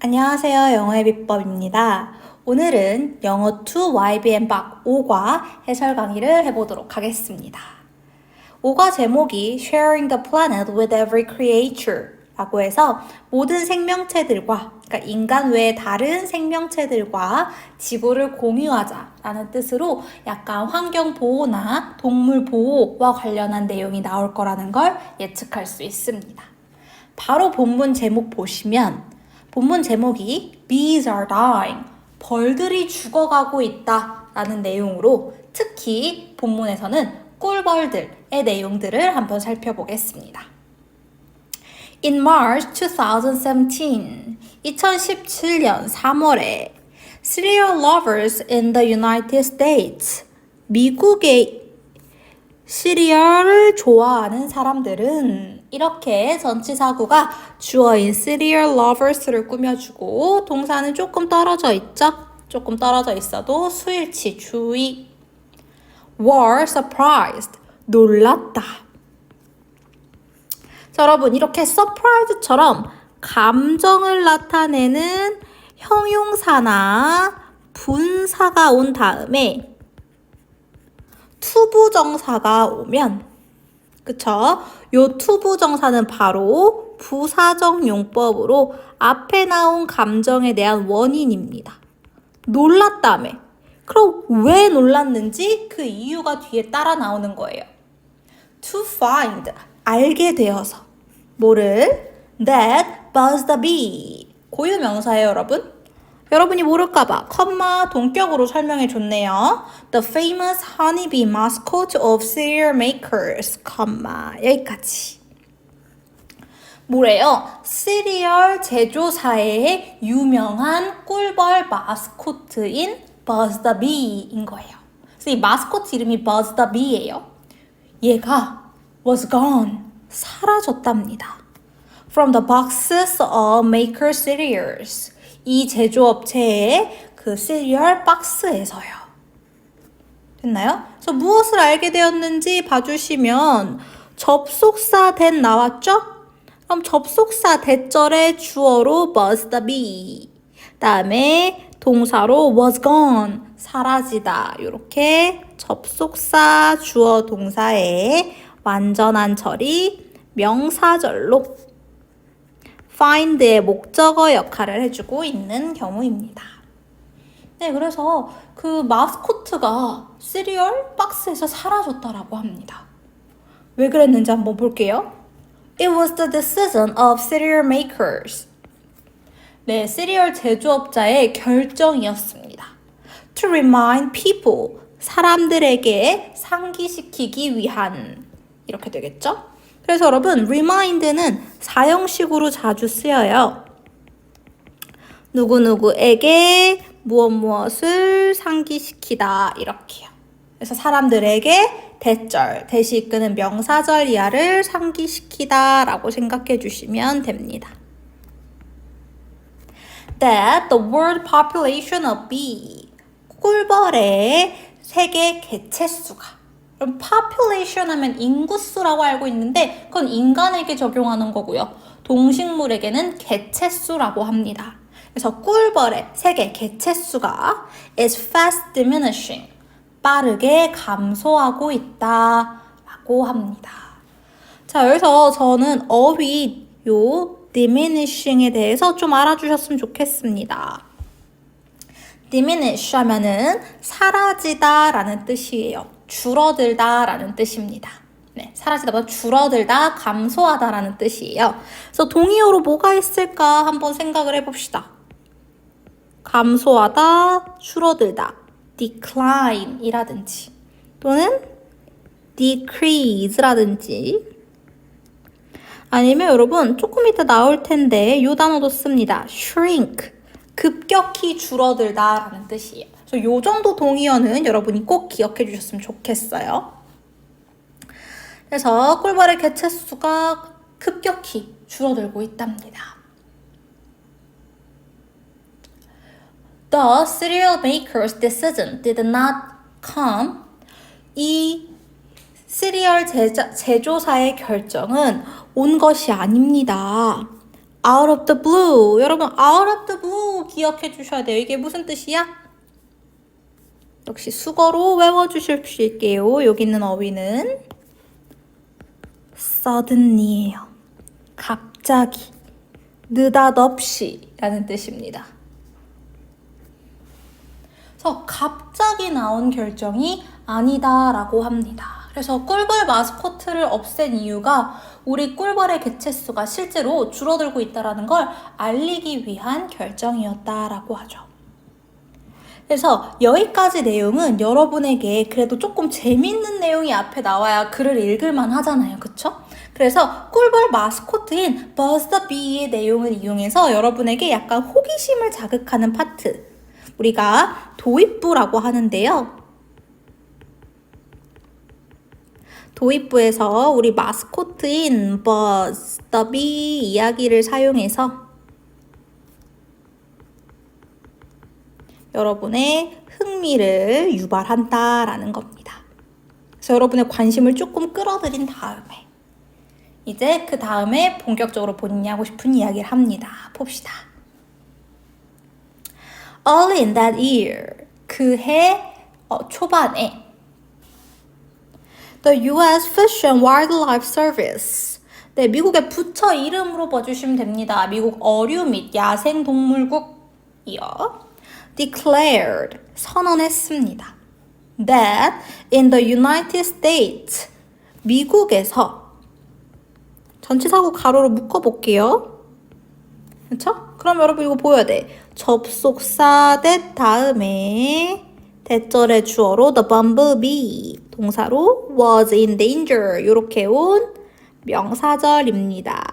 안녕하세요. 영어의 비법입니다. 오늘은 영어 2 YBN 박 5과 해설 강의를 해보도록 하겠습니다. 5과 제목이 Sharing the Planet with Every Creature 라고 해서 모든 생명체들과, 그러니까 인간 외의 다른 생명체들과 지구를 공유하자 라는 뜻으로 약간 환경 보호나 동물 보호와 관련한 내용이 나올 거라는 걸 예측할 수 있습니다. 바로 본문 제목 보시면 본문 제목이 Bees are dying, 벌들이 죽어가고 있다 라는 내용으로 특히 본문에서는 꿀벌들의 내용들을 한번 살펴보겠습니다. In March 2017, 2017년 3월에 cereal lovers in the United States, 미국의 시리얼을 좋아하는 사람들은 이렇게 전치사구가 주어인 cereal lovers를 꾸며주고 동사는 조금 떨어져 있죠? 조금 떨어져 있어도 수일치 주의. were surprised, 놀랐다. 자, 여러분 이렇게 surprised처럼 감정을 나타내는 형용사나 분사가 온 다음에 투부정사가 오면, 그쵸? 요 투부정사는 바로 부사적 용법으로 앞에 나온 감정에 대한 원인입니다. 놀랐다며. 그럼 왜 놀랐는지 그 이유가 뒤에 따라 나오는 거예요. To find, 알게 되어서. 뭐를? That Buzz the Bee. 고유명사예요, 여러분. 여러분이 모를까봐 컴마 동격으로 설명해 줬네요. The famous honeybee mascot of cereal makers, 컴마 여기까지. 뭐래요? 시리얼 제조사의 유명한 꿀벌 마스코트인 Buzz the Bee인 거예요. 그래서 이 마스코트 이름이 Buzz the Bee예요. 얘가 was gone, 사라졌답니다. From the boxes of maker cereals. 이 제조업체의 그 시리얼 박스에서요. 됐나요? 그래서 무엇을 알게 되었는지 봐주시면 접속사 that 나왔죠? 그럼 접속사 that절의 주어로 buzz the bee, 다음에 동사로 was gone, 사라지다. 이렇게 접속사 주어 동사의 완전한 처리 명사절로 find의 목적어 역할을 해주고 있는 경우입니다. 네, 그래서 그 마스코트가 시리얼 박스에서 사라졌다라고 합니다. 왜 그랬는지 한번 볼게요. It was the decision of cereal makers. 네, 시리얼 제조업자의 결정이었습니다. To remind people, 사람들에게 상기시키기 위한, 이렇게 되겠죠? 그래서 여러분, remind는 사형식으로 자주 쓰여요. 누구누구에게 무엇을 상기시키다, 이렇게요. 그래서 사람들에게 대절, 대시 이끄는 명사절 이하를 상기시키다 라고 생각해 주시면 됩니다. That the world population of bee, 꿀벌의 세계 개체수가, 그럼 population 하면 인구수라고 알고 있는데 그건 인간에게 적용하는 거고요. 동식물에게는 개체수라고 합니다. 그래서 꿀벌의 세계 개체수가 is fast diminishing, 빠르게 감소하고 있다라고 합니다. 자, 여기서 저는 어휘 요 diminishing에 대해서 좀 알아주셨으면 좋겠습니다. diminish 하면은 사라지다 라는 뜻이에요. 줄어들다 라는 뜻입니다. 네, 사라지다보다 줄어들다, 감소하다 라는 뜻이에요. 그래서 동의어로 뭐가 있을까 한번 생각을 해봅시다. 감소하다, 줄어들다, decline 이라든지 또는 decrease 라든지, 아니면 여러분 조금 이따 나올 텐데 이 단어도 씁니다. shrink, 급격히 줄어들다 라는 뜻이에요. 그래서 요 정도 동의어는 여러분이 꼭 기억해 주셨으면 좋겠어요. 그래서 꿀벌의 개체수가 급격히 줄어들고 있답니다. The cereal makers' decision did not come. 이 시리얼 제조사의 결정은 온 것이 아닙니다. out of the blue. 여러분, out of the blue 기억해 주셔야 돼요. 이게 무슨 뜻이야? 역시 수거로 외워주실게요. 여기 있는 어휘는 suddenly예요. 갑자기, 느닷없이 라는 뜻입니다. 그래서 갑자기 나온 결정이 아니다라고 합니다. 그래서 꿀벌 마스코트를 없앤 이유가 우리 꿀벌의 개체수가 실제로 줄어들고 있다는 걸 알리기 위한 결정이었다라고 하죠. 그래서 여기까지 내용은 여러분에게 그래도 조금 재밌는 내용이 앞에 나와야 글을 읽을만 하잖아요. 그쵸? 그래서 꿀벌 마스코트인 Buzz the Bee의 내용을 이용해서 여러분에게 약간 호기심을 자극하는 파트, 우리가 도입부라고 하는데요. 도입부에서 우리 마스코트인 Buzz the Bee 이야기를 사용해서 여러분의 흥미를 유발한다라는 겁니다. 그래서 여러분의 관심을 조금 끌어들인 다음에 이제 그 다음에 본격적으로 본인이 하고 싶은 이야기를 합니다. 봅시다. Early in that year, 그해 초반에 The U.S. Fish and Wildlife Service, 네, 미국의 부처 이름으로 봐주시면 됩니다. 미국 어류 및 야생동물국이요. declared, 선언했습니다. that in the United States, 미국에서 전치사구 가로로 묶어볼게요. 그렇죠? 그럼 여러분 이거 보여야 돼. 접속사 that 다음에 대절의 주어로 the bumblebee, 동사로 was in danger, 이렇게 온 명사절입니다.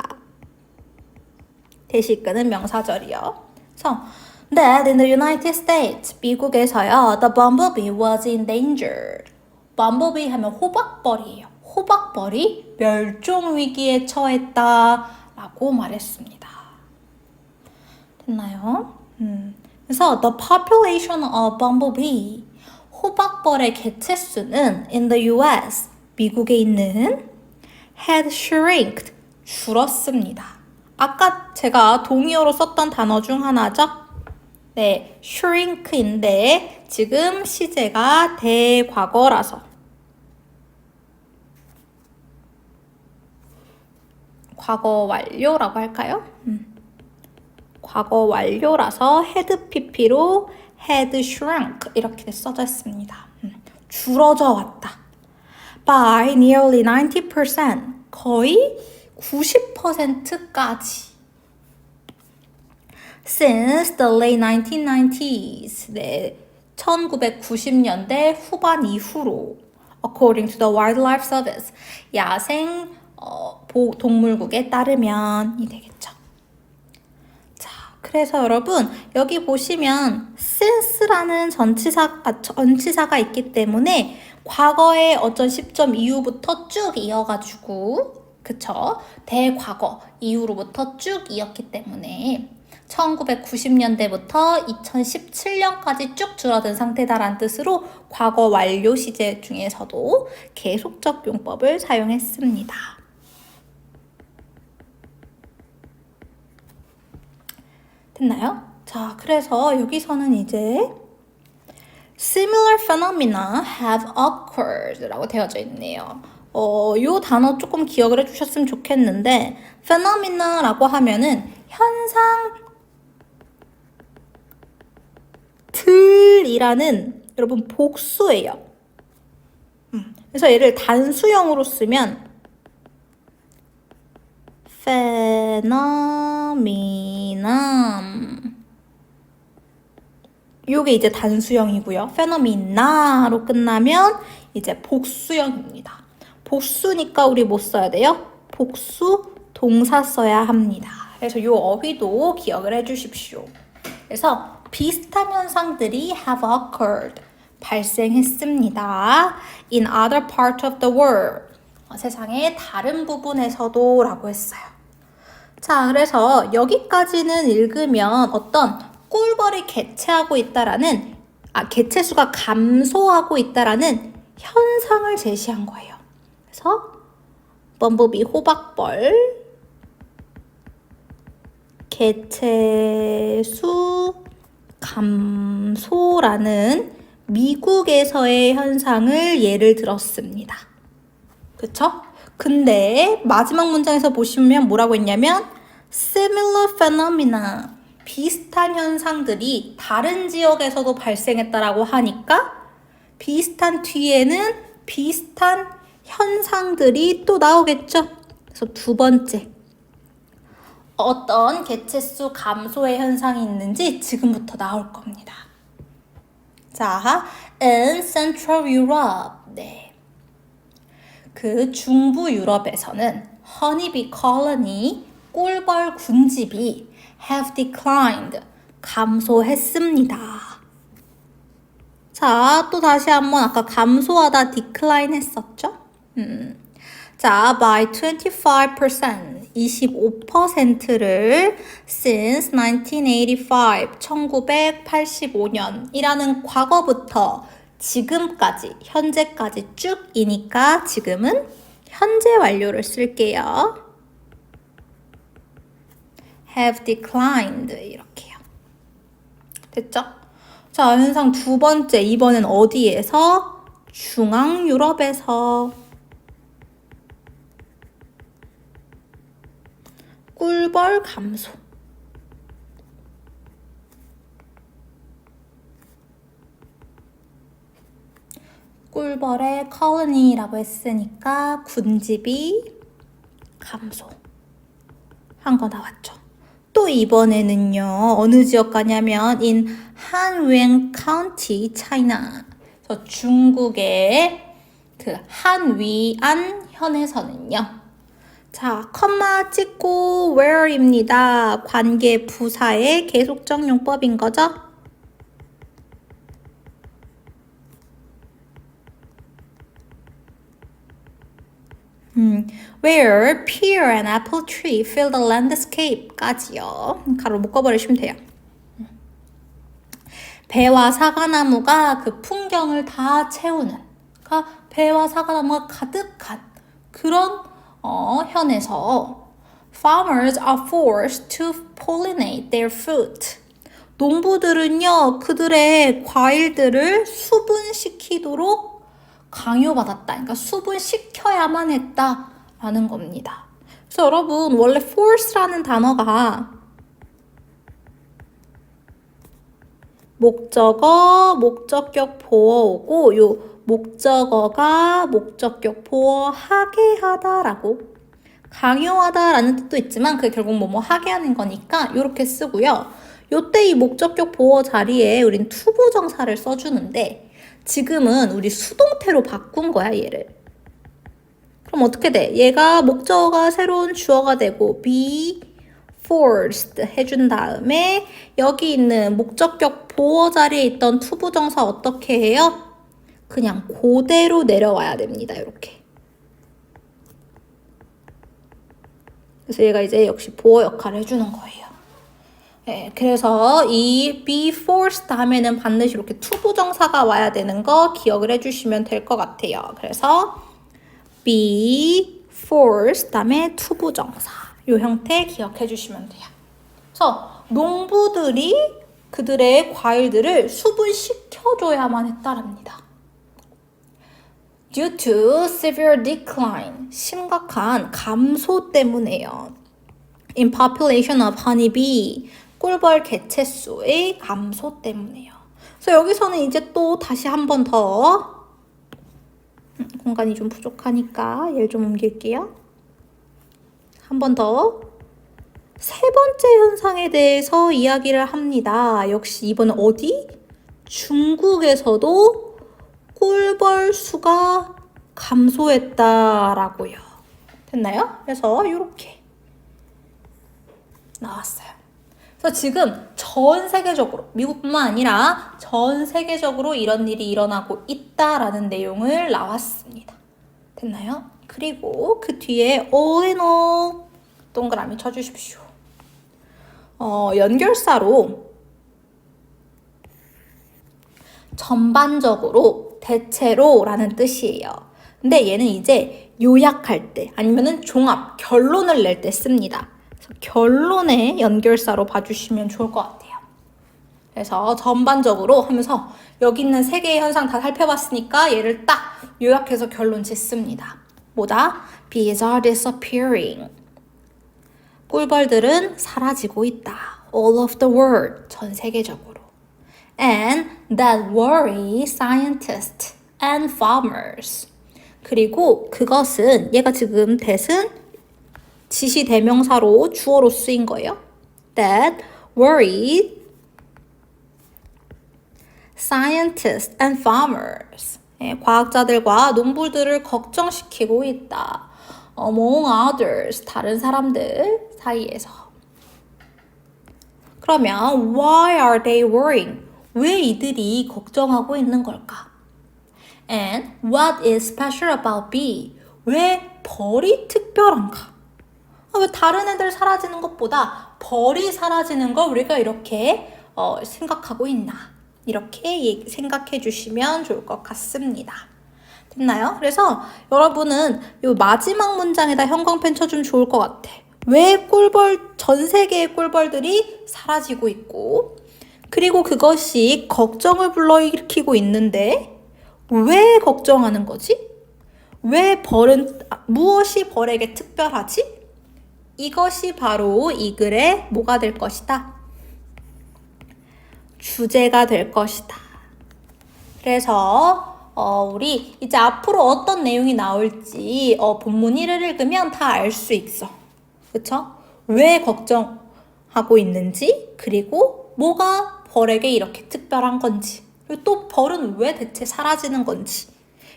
대시끈은 명사절이요. 그래서 that in the United States, 미국에서요, the bumblebee was in danger. bumblebee 하면 호박벌이에요. 호박벌이 멸종 위기에 처했다 라고 말했습니다. 됐나요? 그래서 the population of bumblebee, 호박벌의 개체수는 in the US, 미국에 있는 had shrinked, 줄었습니다. 아까 제가 동의어로 썼던 단어 중 하나죠? 네, shrink인데 지금 시제가 대과거라서 과거 완료라고 할까요? 과거 완료라서 had pp로 had shrunk 이렇게 써져 있습니다. 줄어져 왔다. By nearly 90%, 거의 90%까지. Since the late 1990s, 네, 1990년대 후반 이후로, according to the Wildlife Service, 야생 동물국에 따르면이 되겠죠. 자, 그래서 여러분 여기 보시면 since라는 전치사가 있기 때문에 과거의 어떤 시점 이후부터 쭉 이어가지고, 그쵸? 대과거 이후로부터 쭉 이었기 때문에 1990년대부터 2017년까지 쭉 줄어든 상태다라는 뜻으로 과거 완료 시제 중에서도 계속적 용법을 사용했습니다. 됐나요? 자, 그래서 여기서는 이제 similar phenomena have occurred 라고 되어져 있네요. 요 단어 조금 기억을 해주셨으면 좋겠는데 phenomena 라고 하면은 현상들이라는 여러분 복수예요. 그래서 얘를 단수형으로 쓰면 phenomenon, 요게 이제 단수형이고요. phenomena로 끝나면 이제 복수형입니다. 복수니까 우리 뭐 써야 돼요? 복수 동사 써야 합니다. 그래서 요 어휘도 기억을 해주십시오. 그래서 비슷한 현상들이 have occurred, 발생했습니다. in other part of the world, 세상의 다른 부분에서도 라고 했어요. 자, 그래서 여기까지는 읽으면 어떤 꿀벌이 개체하고 있다라는, 개체수가 감소하고 있다라는 현상을 제시한 거예요. 그래서 범버비 호박벌 개체수 감소라는 미국에서의 현상을 예를 들었습니다. 그쵸? 근데 마지막 문장에서 보시면 뭐라고 했냐면 similar phenomena, 비슷한 현상들이 다른 지역에서도 발생했다라고 하니까 비슷한 뒤에는 비슷한 현상들이 또 나오겠죠? 그래서 두 번째, 어떤 개체수 감소의 현상이 있는지 지금부터 나올 겁니다. 자, in Central Europe. 네. 그 중부 유럽에서는 honeybee colony, 꿀벌 군집이 have declined, 감소했습니다. 자, 또 다시 한번 아까 감소하다 decline 했었죠? 자, by 25%, 25%를 since 1985, 1985년이라는 과거부터 지금까지, 현재까지 쭉이니까 지금은 현재 완료를 쓸게요. have declined 이렇게요. 됐죠? 자, 현상 두 번째, 이번엔 어디에서? 중앙 유럽에서 꿀벌 감소. 꿀벌의 colony라고 했으니까 군집이 감소 한 거 나왔죠. 또 이번에는요, 어느 지역 가냐면 in 한위안 County, China. 그래서 중국의 그 한위안 현에서는요. 자, 컴마 찍고 where입니다. 관계 부사의 계속적 용법인 거죠. Where pear and apple tree fill the landscape까지요. 가로 묶어버리시면 돼요. 배와 사과나무가 그 풍경을 다 채우는, 그러니까 배와 사과나무가 가득한 그런 현에서 farmers are forced to pollinate their fruit. 농부들은요, 그들의 과일들을 수분시키도록 강요받았다. 그러니까 수분시켜야만 했다라는 겁니다. 그래서 여러분, 원래 force라는 단어가 목적어, 목적격 보어오고 요 목적어가 목적격 보어 하게 하다라고, 강요하다라는 뜻도 있지만 그게 결국 뭐뭐 하게 하는 거니까 이렇게 쓰고요. 요때 이 목적격 보어 자리에 우린 투부정사를 써주는데 지금은 우리 수동태로 바꾼 거야, 얘를. 그럼 어떻게 돼? 얘가 목적어가 새로운 주어가 되고 be forced 해준 다음에 여기 있는 목적격 보어 자리에 있던 투부정사 어떻게 해요? 그냥 그대로 내려와야 됩니다. 이렇게. 그래서 얘가 이제 역시 보어 역할을 해주는 거예요. 네, 그래서 이 be forced 다음에는 반드시 이렇게 투부정사가 와야 되는 거 기억을 해주시면 될 것 같아요. 그래서 be forced 다음에 투부정사 이 형태 기억해 주시면 돼요. 그래서 농부들이 그들의 과일들을 수분시켜줘야만 했다랍니다. Due to severe decline, 심각한 감소 때문에요. In population of honeybee, 꿀벌 개체수의 감소 때문에요. 그래서 여기서는 이제 또 다시 한 번 더 공간이 좀 부족하니까 얘를 좀 옮길게요. 한 번 더 세 번째 현상에 대해서 이야기를 합니다. 역시 이번엔 어디? 중국에서도 꿀벌 수가 감소했다라고요. 됐나요? 그래서 이렇게 나왔어요. 그래서 지금 전 세계적으로, 미국뿐만 아니라 전 세계적으로 이런 일이 일어나고 있다라는 내용을 나왔습니다. 됐나요? 그리고 그 뒤에 all in all 동그라미 쳐주십시오. 연결사로 전반적으로, 대체로라는 뜻이에요. 근데 얘는 이제 요약할 때 아니면은 종합, 결론을 낼 때 씁니다. 결론의 연결사로 봐주시면 좋을 것 같아요. 그래서 전반적으로 하면서 여기 있는 세 개의 현상 다 살펴봤으니까 얘를 딱 요약해서 결론 짓습니다. 뭐다? Bees are disappearing. 꿀벌들은 사라지고 있다. All of the world. 전 세계적으로. And that worry scientists and farmers. 그리고 그것은 얘가 지금 that은 지시 대명사로 주어로 쓰인 거예요. That worried scientists and farmers. 과학자들과 농부들을 걱정시키고 있다. Among others. 다른 사람들 사이에서. 그러면 why are they worrying? 왜 이들이 걱정하고 있는 걸까? And what is special about bee? 왜 벌이 특별한가? 왜 다른 애들 사라지는 것보다 벌이 사라지는 걸 우리가 이렇게 생각하고 있나? 이렇게 생각해 주시면 좋을 것 같습니다. 됐나요? 그래서 여러분은 이 마지막 문장에다 형광펜 쳐주면 좋을 것 같아. 왜 전 세계의 꿀벌들이 사라지고 있고 그리고 그것이 걱정을 불러일으키고 있는데 왜 걱정하는 거지? 왜 무엇이 벌에게 특별하지? 이것이 바로 이 글의 뭐가 될 것이다? 주제가 될 것이다. 그래서 우리 이제 앞으로 어떤 내용이 나올지 본문 1을 읽으면 다 알 수 있어. 그쵸? 왜 걱정하고 있는지 그리고 뭐가 벌에게 이렇게 특별한 건지 그리고 또 벌은 왜 대체 사라지는 건지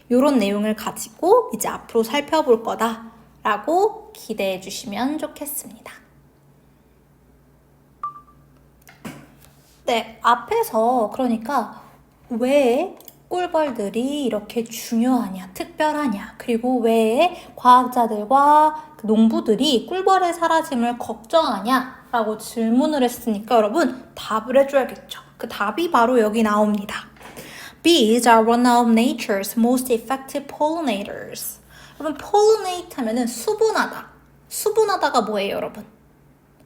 이런 내용을 가지고 이제 앞으로 살펴볼 거다라고 기대해 주시면 좋겠습니다. 네, 앞에서 그러니까 왜 꿀벌들이 이렇게 중요하냐, 특별하냐, 그리고 왜 과학자들과 농부들이 꿀벌의 사라짐을 걱정하냐라고 질문을 했으니까 여러분 답을 해줘야겠죠. 그 답이 바로 여기 나옵니다. Bees are one of nature's most effective pollinators. 여러분, pollinate 하면은 수분하다. 수분하다가 뭐예요, 여러분?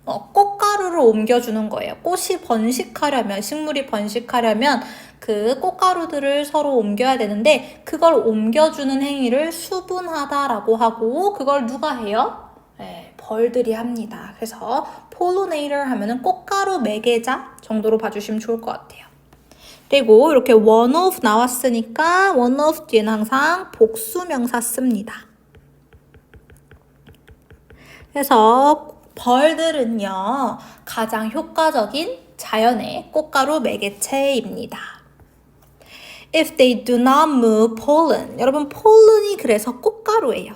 꽃가루를 옮겨주는 거예요. 꽃이 번식하려면, 식물이 번식하려면 그 꽃가루들을 서로 옮겨야 되는데 그걸 옮겨주는 행위를 수분하다라고 하고 그걸 누가 해요? 네, 벌들이 합니다. 그래서 pollinator 하면은 꽃가루 매개자 정도로 봐주시면 좋을 것 같아요. 그리고 이렇게 one of 나왔으니까 one of 뒤에는 항상 복수명사 씁니다. 그래서 벌들은요, 가장 효과적인 자연의 꽃가루 매개체입니다. If they do not move pollen. 여러분, pollen이 그래서 꽃가루예요.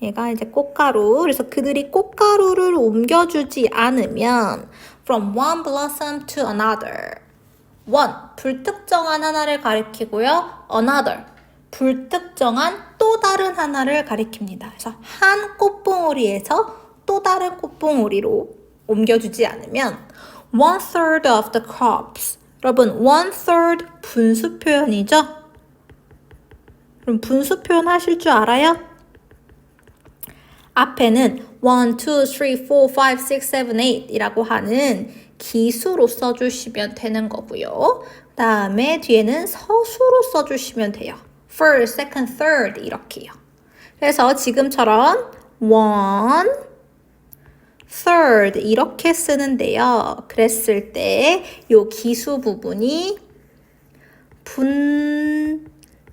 얘가 이제 꽃가루. 그래서 그들이 꽃가루를 옮겨주지 않으면 from one blossom to another. one, 불특정한 하나를 가리키고요. another, 불특정한 또 다른 하나를 가리킵니다. 그래서 한 꽃봉오리에서 또 다른 꽃봉오리로 옮겨주지 않으면 one third of the crops. 여러분, one third 분수 표현이죠? 그럼 분수 표현 하실 줄 알아요? 앞에는 1, 2, 3, 4, 5, 6, 7, 8 이라고 하는 기수로 써주시면 되는 거고요. 그 다음에 뒤에는 서수로 써주시면 돼요. First, second, third 이렇게요. 그래서 지금처럼 1, third 이렇게 쓰는데요. 그랬을 때 이 기수 부분이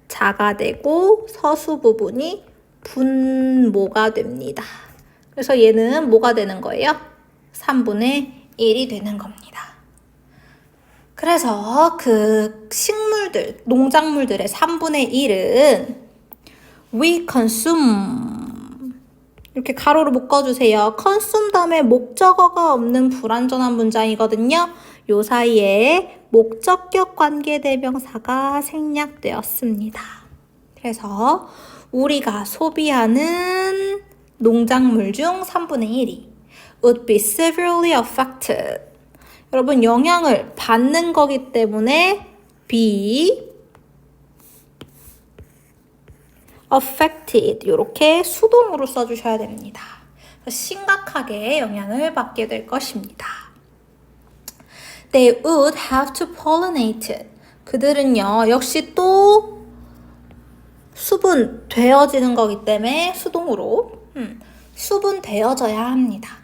분자가 되고 서수 부분이 분모가 됩니다. 그래서 얘는 뭐가 되는 거예요? 3분의 1이 되는 겁니다. 그래서 그 식물들, 농작물들의 3분의 1은 we consume 이렇게 가로로 묶어주세요. consume 다음에 목적어가 없는 불완전한 문장이거든요. 요 사이에 목적격 관계대명사가 생략되었습니다. 그래서 우리가 소비하는 농작물 중 3분의 1이 would be severely affected. 여러분, 영향을 받는 거기 때문에 be affected 이렇게 수동으로 써주셔야 됩니다. 심각하게 영향을 받게 될 것입니다. They would have to pollinate it. 그들은요, 역시 또 수분되어지는 거기 때문에 수동으로 수분되어져야 합니다.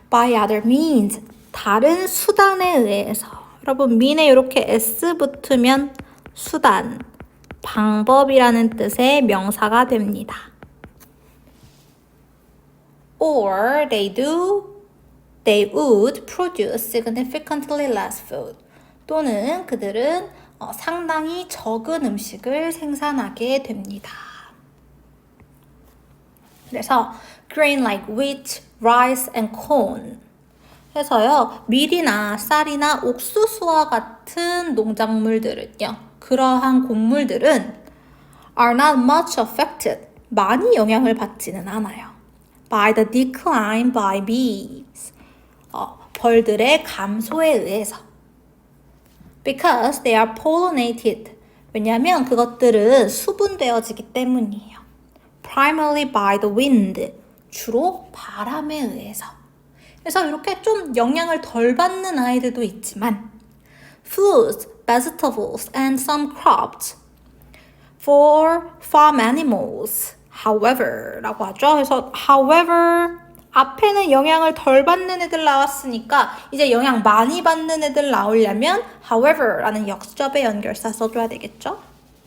By other means, 다른 수단에 의해서. 여러분, mean에 이렇게 s 붙으면 수단, 방법이라는 뜻의 명사가 됩니다. Or they would produce significantly less food. 또는 그들은 상당히 적은 음식을 생산하게 됩니다. 그래서 grain like wheat, rice and corn 해서요, 밀이나 쌀이나 옥수수와 같은 농작물들은요, 그러한 곡물들은 are not much affected, 많이 영향을 받지는 않아요. By the decline by bees, 벌들의 감소에 의해서. Because they are pollinated, 왜냐하면 그것들은 수분되어지기 때문이에요. Primarily by the wind, 주로 바람에 의해서. 그래서 이렇게 좀 영향을 덜 받는 아이들도 있지만 Fruits, vegetables, and some crops for farm animals. However, 라고 하죠. 그래서 however, 앞에는 영향을 덜 받는 애들 나왔으니까 이제 영향 많이 받는 애들 나오려면 however 라는 역접의 연결사 써줘야 되겠죠.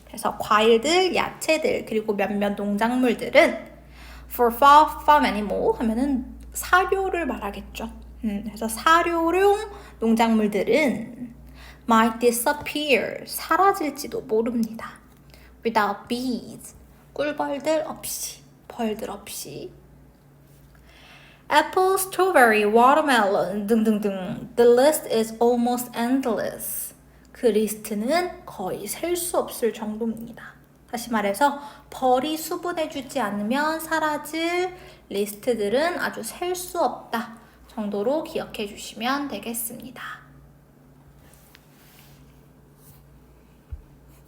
그래서 과일들, 야채들, 그리고 몇몇 농작물들은 for farm animal 하면은 사료를 말하겠죠. 그래서 사료용 농작물들은 might disappear, 사라질지도 모릅니다. Without bees, 꿀벌들 없이, 벌들 없이. Apple, strawberry, watermelon 등등등. The list is almost endless. 그 리스트는 거의 셀 수 없을 정도입니다. 다시 말해서 벌이 수분해주지 않으면 사라질 리스트들은 아주 셀 수 없다 정도로 기억해 주시면 되겠습니다.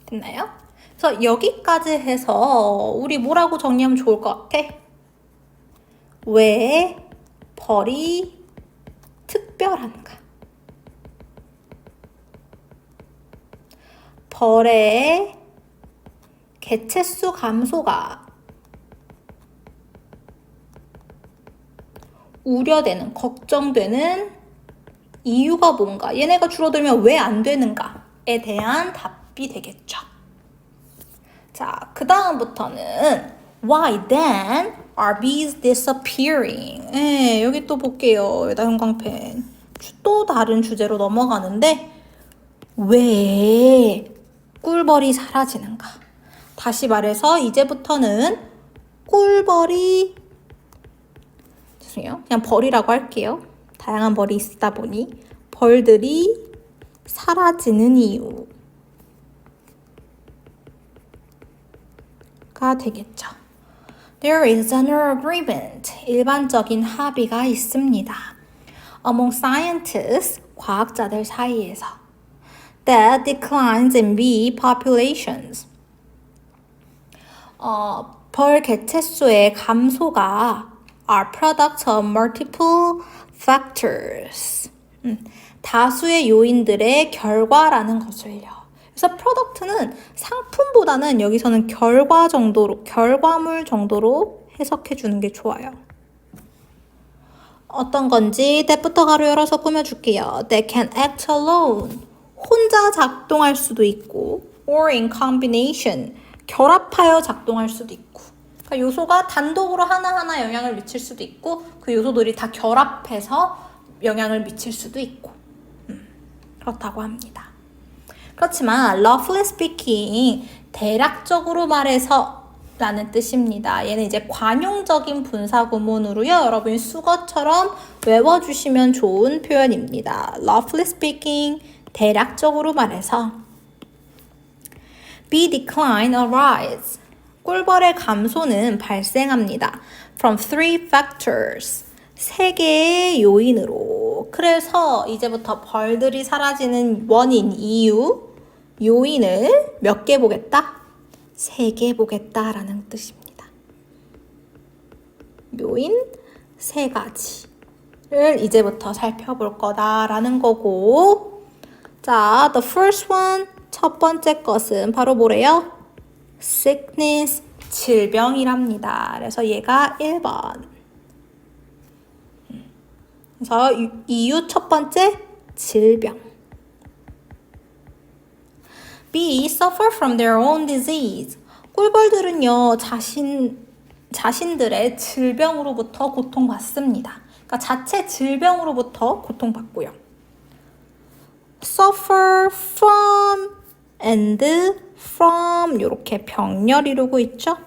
됐나요? 그래서 여기까지 해서 우리 뭐라고 정리하면 좋을 것 같아? 왜 벌이 특별한가? 벌의 개체수 감소가 우려되는, 걱정되는 이유가 뭔가, 얘네가 줄어들면 왜 안 되는가에 대한 답이 되겠죠. 자, 그 다음부터는 Why then are bees disappearing? 여기 또 볼게요. 여기다 형광펜. 또 다른 주제로 넘어가는데 왜 꿀벌이 사라지는가? 다시 말해서 이제부터는 꿀벌이 죄송해요. 그냥 벌이라고 할게요. 다양한 벌이 있다 보니 벌들이 사라지는 이유가 되겠죠. There is general agreement. 일반적인 합의가 있습니다. Among scientists, 과학자들 사이에서 that declines in bee populations. 벌 개체수의 감소가 are products of multiple factors. 다수의 요인들의 결과라는 것을요. 그래서 product는 상품보다는 여기서는 결과물 정도로 해석해 주는 게 좋아요. 어떤 건지 that부터 가로 열어서 꾸며줄게요. That can act alone. 혼자 작동할 수도 있고 or in combination. 결합하여 작동할 수도 있고. 그러니까 요소가 단독으로 하나하나 영향을 미칠 수도 있고 그 요소들이 다 결합해서 영향을 미칠 수도 있고 그렇다고 합니다. 그렇지만 roughly speaking 대략적으로 말해서 라는 뜻입니다. 얘는 이제 관용적인 분사 구문으로요. 여러분이 수거처럼 외워주시면 좋은 표현입니다. roughly speaking 대략적으로 말해서 bee decline arise 꿀벌의 감소는 발생합니다. From 3 factors. 3개의 요인으로. 그래서 이제부터 벌들이 사라지는 원인, 이유, 요인을 몇 개 보겠다? 3개 보겠다라는 뜻입니다. 요인 세 가지를 이제부터 살펴볼 거다라는 거고. 자, the first one, 첫 번째 것은 바로 뭐래요? sickness, 질병이랍니다. 그래서 얘가 1번. 그래서 이유 첫 번째, 질병. B, suffer from their own disease. 꿀벌들은요, 자신들의 질병으로부터 고통받습니다. 그러니까 자체 질병으로부터 고통받고요. suffer from and from 이렇게 병렬 이루고 있죠.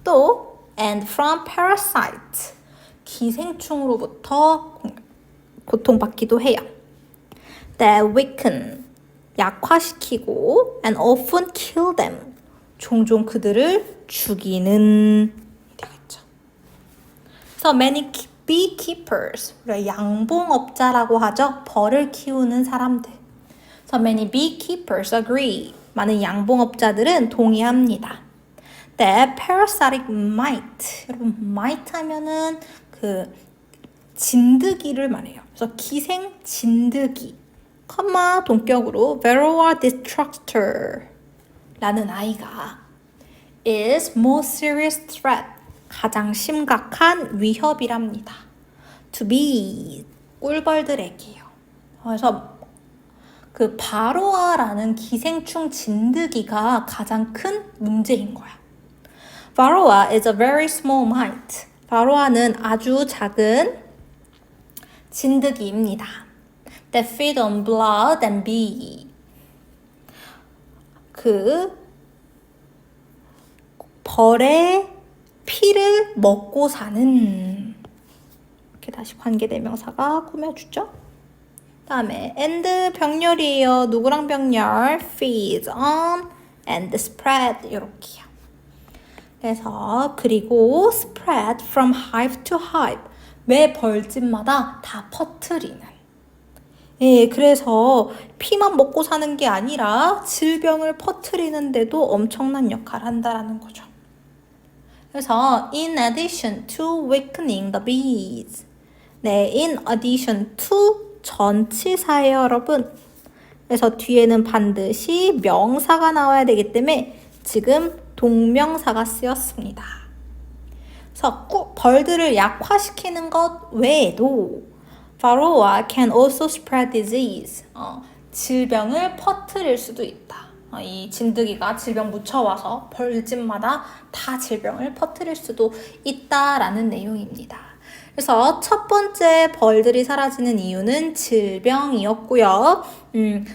또 and from parasite 기생충으로부터 고통받기도 해요. that weaken 약화시키고 and often kill them 종종 그들을 죽이는 되겠죠. So many beekeepers 우리가 양봉업자라고 하죠. 벌을 키우는 사람들. So many beekeepers agree. 많은 양봉업자들은 동의합니다. That parasitic mite. 여러분 mite 하면은 그 진드기를 말해요. 그래서 기생 진드기. 컴마 동격으로 varroa destructor 라는 아이가 is most serious threat 가장 심각한 위협이랍니다. to be 꿀벌들에게요. 그래서 그 바로아라는 기생충 진드기가 가장 큰 문제인 거야. varroa is a very small mite. 바로아는 아주 작은 진드기입니다. that feed on blood and bee. 그 벌의 피를 먹고 사는 이렇게 다시 관계대명사가 꾸며주죠. 다음에 and 병렬이에요. 누구랑 병렬? feed on and spread 이렇게요. 그래서 그리고 spread from hive to hive 매 벌집마다 다 퍼뜨리는. 예, 그래서 피만 먹고 사는 게 아니라 질병을 퍼뜨리는데도 엄청난 역할을 한다라는 거죠. 그래서 in addition to weakening the bees. 네, in addition to 전치사예요, 여러분. 그래서 뒤에는 반드시 명사가 나와야 되기 때문에 지금 동명사가 쓰였습니다. 그래서 벌들을 약화시키는 것 외에도 varroa can also spread disease. 질병을 퍼뜨릴 수도 있다. 이 진드기가 질병 묻혀와서 벌집마다 다 질병을 퍼뜨릴 수도 있다라는 내용입니다. 그래서 첫 번째 벌들이 사라지는 이유는 질병이었고요.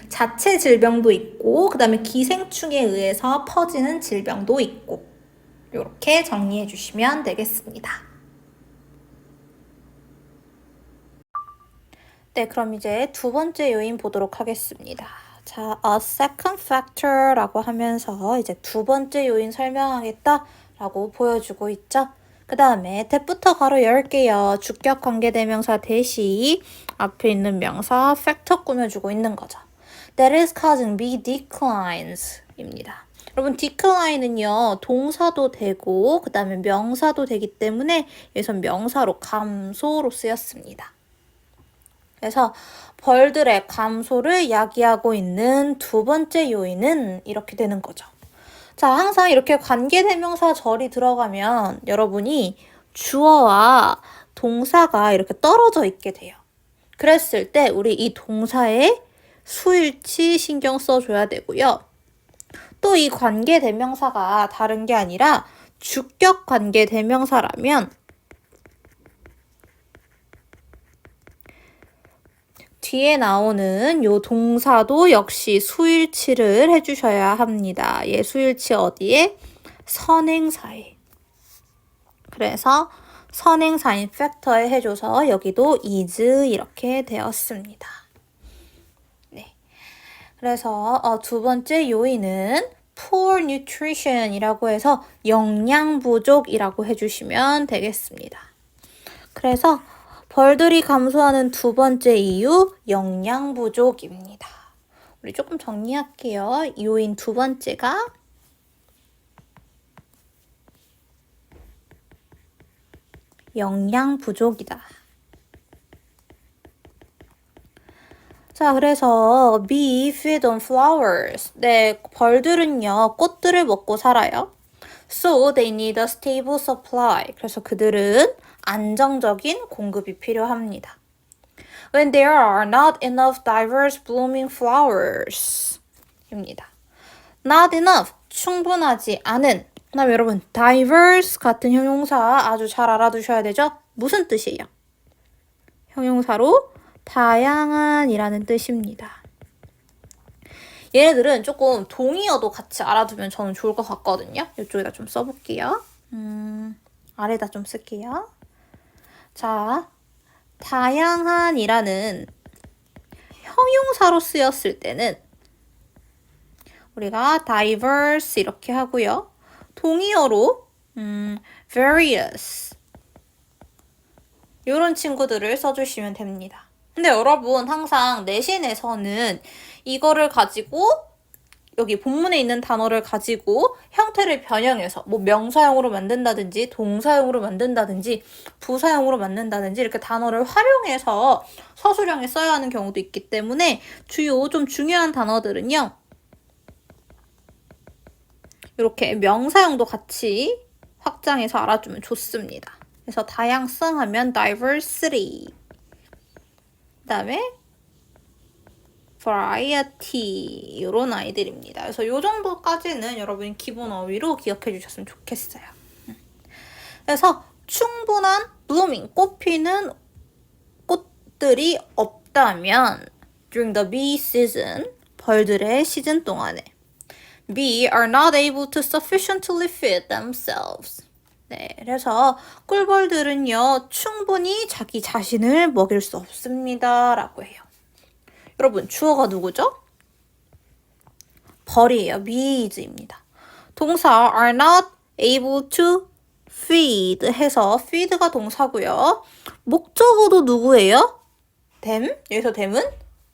자체 질병도 있고 그 다음에 기생충에 의해서 퍼지는 질병도 있고 이렇게 정리해 주시면 되겠습니다. 네, 그럼 이제 두 번째 요인 보도록 하겠습니다. 자, a second factor라고 하면서 이제 두 번째 요인 설명하겠다라고 보여주고 있죠. 그 다음에 that부터 가로 열게요. 주격 관계대명사 대시 앞에 있는 명사 factor 꾸며주고 있는 거죠. That is causing B declines 입니다. 여러분 decline은요 동사도 되고 그 다음에 명사도 되기 때문에 여기서 명사로 감소로 쓰였습니다. 그래서 벌들의 감소를 야기하고 있는 두 번째 요인은 이렇게 되는 거죠. 자, 항상 이렇게 관계대명사 절이 들어가면 여러분이 주어와 동사가 이렇게 떨어져 있게 돼요. 그랬을 때 우리 이 동사의 수일치 신경 써줘야 되고요. 또 이 관계대명사가 다른 게 아니라 주격 관계대명사라면 뒤에 나오는 요 동사도 역시 수일치를 해주셔야 합니다. 얘 수일치 어디에? 선행사에. 그래서 선행사인 factor에 해줘서 여기도 is 이렇게 되었습니다. 네. 그래서 두 번째 요인은 poor nutrition이라고 해서 영양 부족이라고 해주시면 되겠습니다. 그래서 벌들이 감소하는 두 번째 이유, 영양 부족입니다. 우리 조금 정리할게요. 요인 두 번째가 영양 부족이다. 자, 그래서 bee feed on flowers. 네, 벌들은요, 꽃들을 먹고 살아요. So they need a stable supply. 그래서 그들은 안정적인 공급이 필요합니다. When there are not enough diverse blooming flowers. 입니다. Not enough. 충분하지 않은. 그다음 여러분, diverse 같은 형용사 아주 잘 알아두셔야 되죠? 무슨 뜻이에요? 형용사로 다양한이라는 뜻입니다. 얘네들은 조금 동의어도 같이 알아두면 저는 좋을 것 같거든요. 이쪽에다 좀 써볼게요. 아래다 좀 쓸게요. 자, 다양한이라는 형용사로 쓰였을 때는 우리가 diverse 이렇게 하고요. 동의어로 various 이런 친구들을 써주시면 됩니다. 근데 여러분 항상 내신에서는 이거를 가지고 여기 본문에 있는 단어를 가지고 형태를 변형해서 뭐 명사형으로 만든다든지 동사형으로 만든다든지 부사형으로 만든다든지 이렇게 단어를 활용해서 서술형에 써야 하는 경우도 있기 때문에 주요 좀 중요한 단어들은요. 이렇게 명사형도 같이 확장해서 알아주면 좋습니다. 그래서 다양성 하면 diversity. 그 다음에 variety 이런 아이들입니다. 그래서 이 정도까지는 여러분이 기본 어휘로 기억해 주셨으면 좋겠어요. 그래서 충분한 blooming, 꽃피는 꽃들이 없다면 during the bee season, 벌들의 시즌 동안에 bee are not able to sufficiently feed themselves. 네, 그래서 꿀벌들은요, 충분히 자기 자신을 먹일 수 없습니다. 라고 해요. 여러분, 주어가 누구죠? 벌이에요. bees입니다. 동사 are not able to feed 해서 feed가 동사고요. 목적어도 누구예요? them. 여기서 them은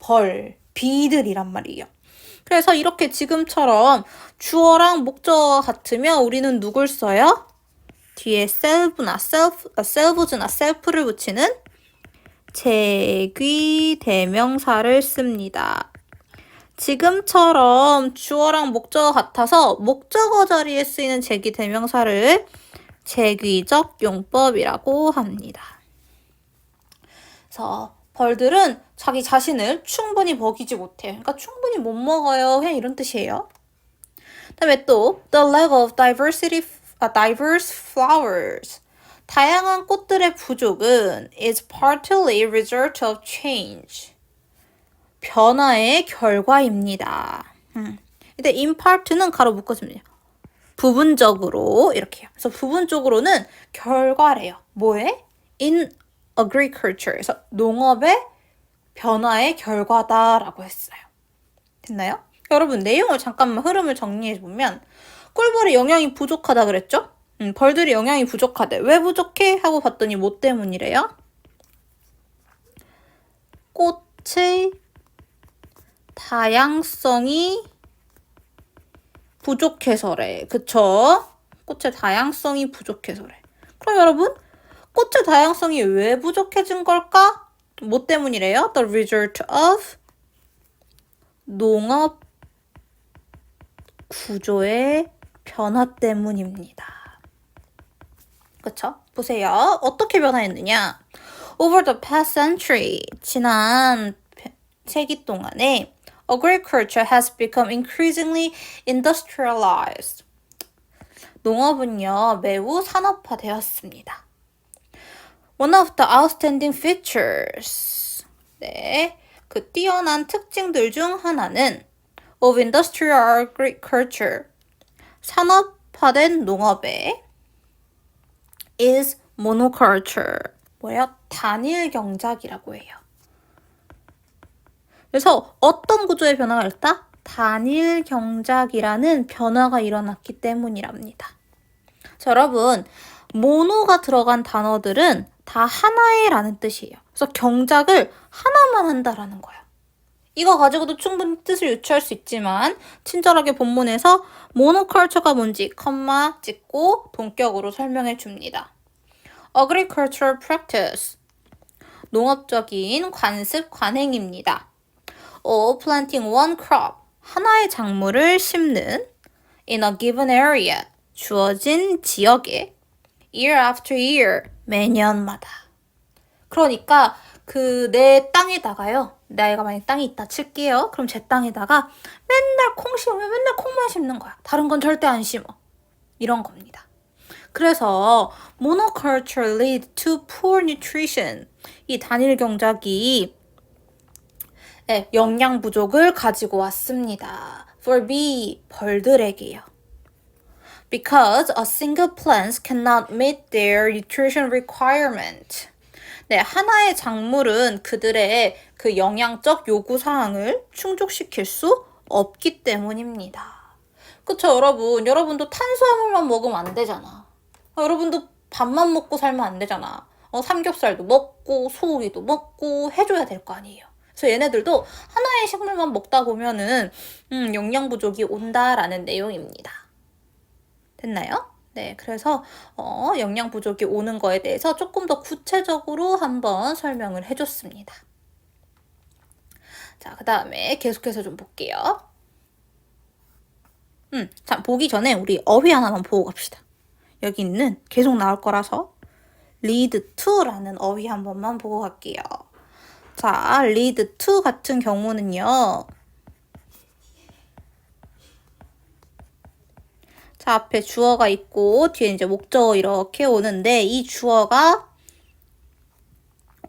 벌, bee들이란 말이에요. 그래서 이렇게 지금처럼 주어랑 목적어가 같으면 우리는 누굴 써요? 뒤에 selves나 self를 붙이는 제귀 대명사를 씁니다. 지금처럼 주어랑 목적어 같아서 목적어 자리에 쓰이는 제귀 대명사를 제귀적 용법이라고 합니다. 그래서 벌들은 자기 자신을 충분히 먹이지 못해요. 그러니까 충분히 못 먹어요. 그냥 이런 뜻이에요. 그다음에 또 the lack of diverse flowers. 다양한 꽃들의 부족은 is partly result of change. 변화의 결과입니다. 근데 in part는 가로 묶어줍니다. 부분적으로 이렇게요. 그래서 부분적으로는 결과래요. 뭐에? in agriculture. 그래서 농업의 변화의 결과다라고 했어요. 됐나요? 여러분 내용을 잠깐만 흐름을 정리해보면 꿀벌이 영양이 부족하다 그랬죠? 벌들이 영양이 부족하대. 왜 부족해? 하고 봤더니 뭐 때문이래요? 꽃의 다양성이 부족해서래. 그쵸? 꽃의 다양성이 부족해서래. 그럼 여러분, 꽃의 다양성이 왜 부족해진 걸까? 뭐 때문이래요? The result of 농업 구조의 변화 때문입니다. 그쵸? 보세요. 어떻게 변화했느냐? Over the past century, 지난 세기 동안에 agriculture has become increasingly industrialized. 농업은요, 매우 산업화되었습니다. One of the outstanding features. 네, 그 뛰어난 특징들 중 하나는 of industrial agriculture. 산업화된 농업에 is monoculture. 뭐예요? 단일 경작이라고 해요. 그래서 어떤 구조의 변화가 일어났다? 단일 경작이라는 변화가 일어났기 때문이랍니다. 자, 여러분, 모노가 들어간 단어들은 다 하나의 라는 뜻이에요. 그래서 경작을 하나만 한다라는 거예요. 이거 가지고도 충분히 뜻을 유추할 수 있지만 친절하게 본문에서 모노컬처가 뭔지 컴마 찍고 동격으로 설명해 줍니다. agricultural practice. 농업적인 관습 관행입니다. or planting one crop. 하나의 작물을 심는 in a given area. 주어진 지역에 year after year. 매년마다. 그러니까 그 내 땅에다가요. 내가 만약 땅이 있다 칠게요. 그럼 제 땅에다가 맨날 콩 심으면 맨날 콩만 심는 거야. 다른 건 절대 안 심어. 이런 겁니다. 그래서 monoculture lead to poor nutrition. 이 단일 경작이 영양 부족을 가지고 왔습니다. For bee, 벌들에게요. Because a single plant cannot meet their nutrition requirement. 네, 하나의 작물은 그들의 그 영양적 요구사항을 충족시킬 수 없기 때문입니다. 그쵸, 여러분? 여러분도 탄수화물만 먹으면 안 되잖아. 여러분도 밥만 먹고 살면 안 되잖아. 삼겹살도 먹고 소고기도 먹고 해줘야 될 거 아니에요. 그래서 얘네들도 하나의 식물만 먹다 보면은 영양 부족이 온다라는 내용입니다. 됐나요? 네, 그래서 영양 부족이 오는 거에 대해서 조금 더 구체적으로 한번 설명을 해줬습니다. 자, 그 다음에 계속해서 좀 볼게요. 자, 보기 전에 우리 어휘 하나만 보고 갑시다. 여기 있는 계속 나올 거라서 lead to라는 어휘 한 번만 보고 갈게요. 자, lead to 같은 경우는요. 자, 앞에 주어가 있고 뒤에 이제 목적어 이렇게 오는데 이 주어가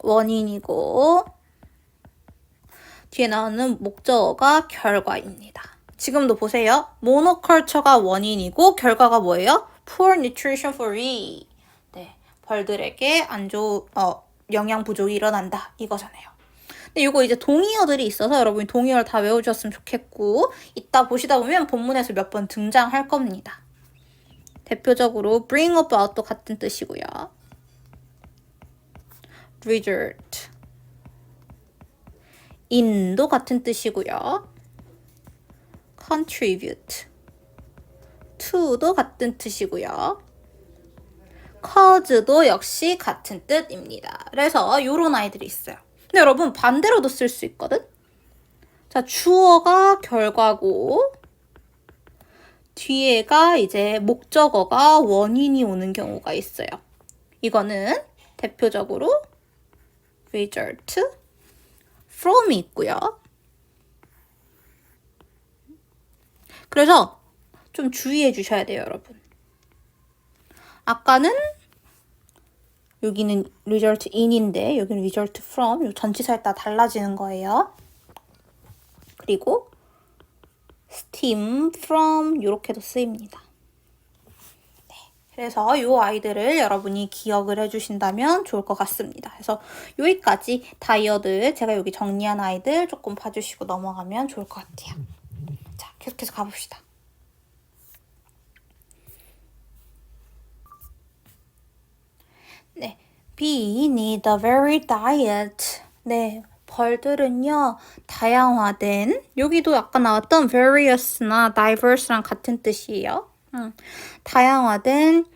원인이고 뒤에 나오는 목적어가 결과입니다. 지금도 보세요. 모노컬처가 원인이고 결과가 뭐예요? Poor nutrition for bee. 네, 벌들에게 안 좋은 영양 부족이 일어난다 이거잖아요. 근데 이거 이제 동의어들이 있어서 여러분이 동의어를 다 외워주셨으면 좋겠고 이따 보시다 보면 본문에서 몇 번 등장할 겁니다. 대표적으로 bring about도 같은 뜻이고요. result, in도 같은 뜻이고요. contribute, to도 같은 뜻이고요. cause도 역시 같은 뜻입니다. 그래서 이런 아이들이 있어요. 근데 여러분 반대로도 쓸 수 있거든? 자, 주어가 결과고 뒤에가 이제 목적어가 원인이 오는 경우가 있어요. 이거는 대표적으로 result, from이 있고요. 그래서 좀 주의해 주셔야 돼요, 여러분. 아까는 여기는 result in인데 여기는 result from, 이 전치사에 따라 달라지는 거예요. 그리고 stem from 이렇게도 쓰입니다. 네, 그래서 이 아이들을 여러분이 기억을 해주신다면 좋을 것 같습니다. 그래서 여기까지 다이어들 제가 여기 정리한 아이들 조금 봐주시고 넘어가면 좋을 것 같아요. 자, 계속해서 가봅시다. 네, bee need a varied diet. 네, 벌들은요 다양화된, 여기도 아까 나왔던 various나 diverse랑 같은 뜻이에요. 다양화된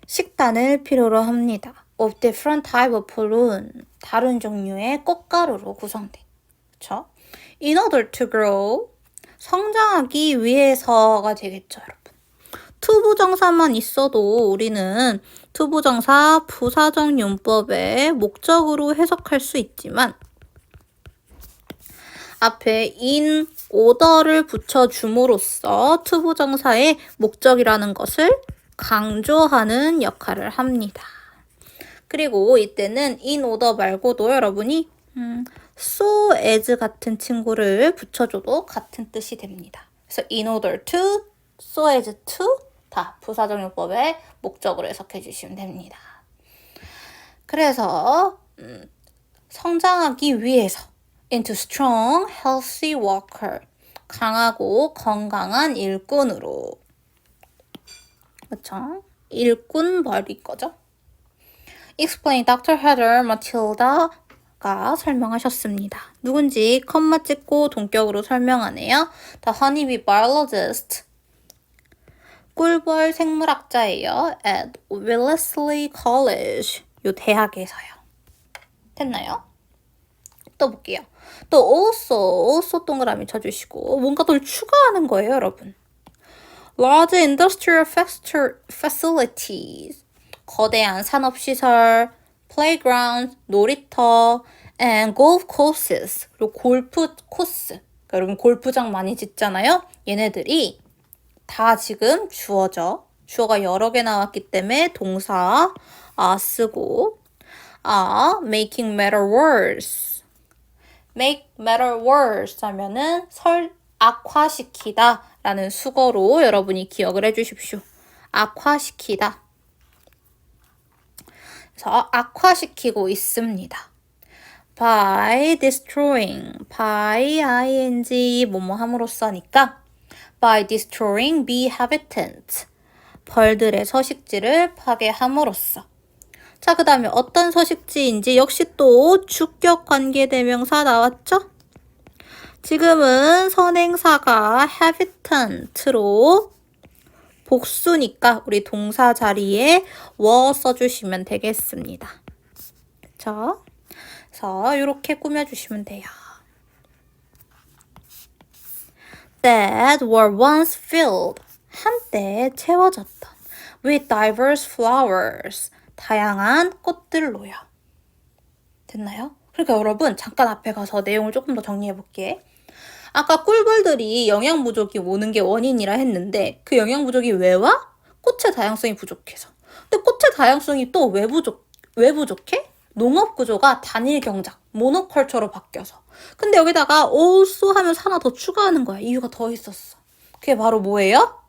식단을 필요로 합니다. of different type of pollen, 다른 종류의 꽃가루로 구성된. 그렇죠? in order to grow, 성장하기 위해서가 되겠죠, 여러분. 투부정사만 있어도 우리는 투부정사 부사적 용법의 목적으로 해석할 수 있지만 앞에 in order를 붙여줌으로써 투부정사의 목적이라는 것을 강조하는 역할을 합니다. 그리고 이때는 in order 말고도 여러분이 so as 같은 친구를 붙여줘도 같은 뜻이 됩니다. 그래서 in order to, so as to 다 부사적 용법의 목적으로 해석해 주시면 됩니다. 그래서 성장하기 위해서 into strong, healthy worker, 강하고 건강한 일꾼으로. 그렇죠? 일꾼 벌일 거죠? Explain Dr. Heather Matilda가 설명하셨습니다. 누군지 컴마 찍고 동격으로 설명하네요. The honeybee biologist, 꿀벌 생물학자예요. at Wellesley College, 요 대학에서요. 됐나요? 또 볼게요. 또 also 동그라미 쳐주시고 뭔가 더 추가하는 거예요, 여러분. Large industrial facilities. 거대한 산업시설, playground, 놀이터, and golf courses. 그리고 골프 코스. 그러니까 여러분 골프장 많이 짓잖아요. 얘네들이 다 지금 주어죠. 주어가 여러 개 나왔기 때문에 동사 쓰고 making matter worse. make matter worse 하면은 악화시키다 라는 수거로 여러분이 기억을 해주십시오. 악화시키다. 그래서 악화시키고 있습니다. by destroying, by ing 뭐뭐 함으로써니까 by destroying bee habitat, 벌들의 서식지를 파괴함으로써. 자, 그 다음에 어떤 서식지인지 역시 또 주격 관계대명사 나왔죠? 지금은 선행사가 habitat로 복수니까 우리 동사 자리에 were 써주시면 되겠습니다. 그쵸? 그래서 이렇게 꾸며주시면 돼요. That were once filled. 한때 채워졌던 with diverse flowers. 다양한 꽃들로요. 됐나요? 그러니까 여러분 잠깐 앞에 가서 내용을 조금 더 정리해 볼게. 아까 꿀벌들이 영양 부족이 오는 게 원인이라 했는데 그 영양 부족이 왜 와? 꽃의 다양성이 부족해서. 근데 꽃의 다양성이 또 왜 부족해? 농업 구조가 단일 경작, 모노컬처로 바뀌어서. 근데 여기다가 also 하면서 하나 더 추가하는 거야. 이유가 더 있었어. 그게 바로 뭐예요?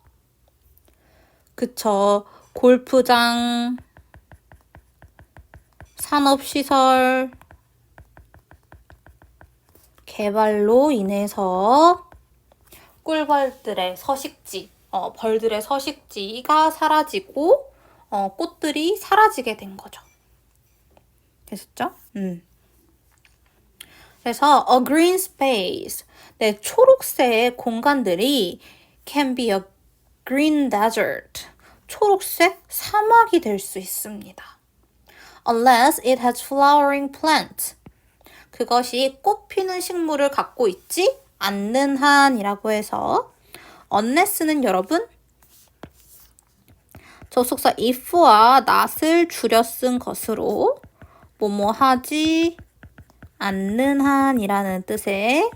그쵸. 골프장, 산업시설, 개발로 인해서 꿀벌들의 서식지, 벌들의 서식지가 사라지고 꽃들이 사라지게 된 거죠. 됐었죠? 그래서 a green space, 네, 초록색 공간들이 can be a green desert, 초록색 사막이 될 수 있습니다. Unless it has flowering plant, 그것이 꽃피는 식물을 갖고 있지 않는 한이라고 해서 unless는 여러분 접속사 if와 not을 줄여 쓴 것으로 뭐뭐 하지 않는 한이라는 뜻의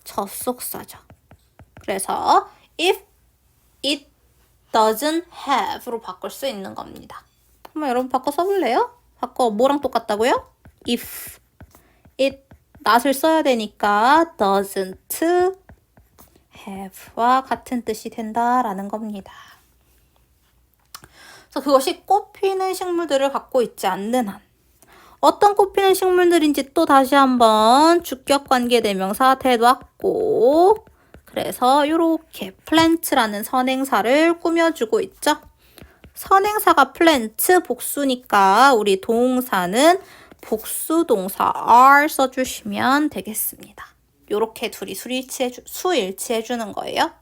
접속사죠. 그래서 if it doesn't have로 바꿀 수 있는 겁니다. 한번 여러분 바꿔 써볼래요? 바꿔 뭐랑 똑같다고요? if it not을 써야 되니까 doesn't have와 같은 뜻이 된다라는 겁니다. 그래서 그것이 꽃피는 식물들을 갖고 있지 않는 한. 어떤 꽃피는 식물들인지 또 다시 한번 주격 관계대명사 대놨고, 그래서 이렇게 plant라는 선행사를 꾸며주고 있죠. 선행사가 plant 복수니까 우리 동사는 복수 동사 are 써주시면 되겠습니다. 이렇게 둘이 수일치해 주는 거예요.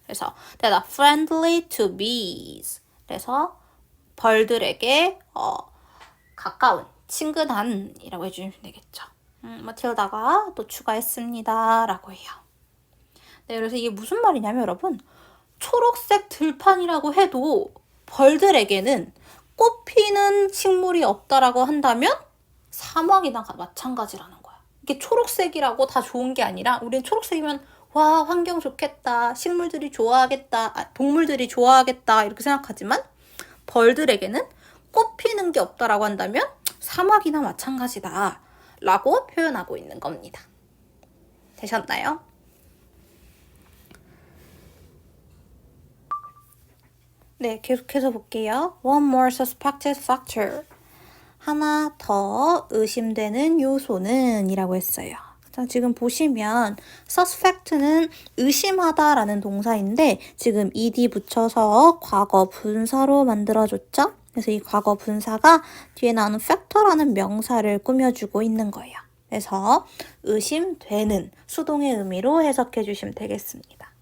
그래서 they are friendly to bees. 그래서 벌들에게 가까운, 친근한이라고 해주시면 되겠죠. 마틸다가 또 추가했습니다. 라고 해요. 네, 그래서 이게 무슨 말이냐면 여러분, 초록색 들판이라고 해도 벌들에게는 꽃피는 식물이 없다라고 한다면 사막이나 마찬가지라는 거야. 이게 초록색이라고 다 좋은 게 아니라 우리는 초록색이면 와, 환경 좋겠다, 식물들이 좋아하겠다, 동물들이 좋아하겠다 이렇게 생각하지만 벌들에게는 꽃피는 게 없다라고 한다면 사막이나 마찬가지다 라고 표현하고 있는 겁니다. 되셨나요? 네, 계속해서 볼게요. One more suspected factor. 하나 더 의심되는 요소는 이라고 했어요. 자, 지금 보시면 suspect는 의심하다라는 동사인데 지금 ed 붙여서 과거 분사로 만들어줬죠? 그래서 이 과거 분사가 뒤에 나오는 factor라는 명사를 꾸며주고 있는 거예요. 그래서 의심되는 수동의 의미로 해석해 주시면 되겠습니다.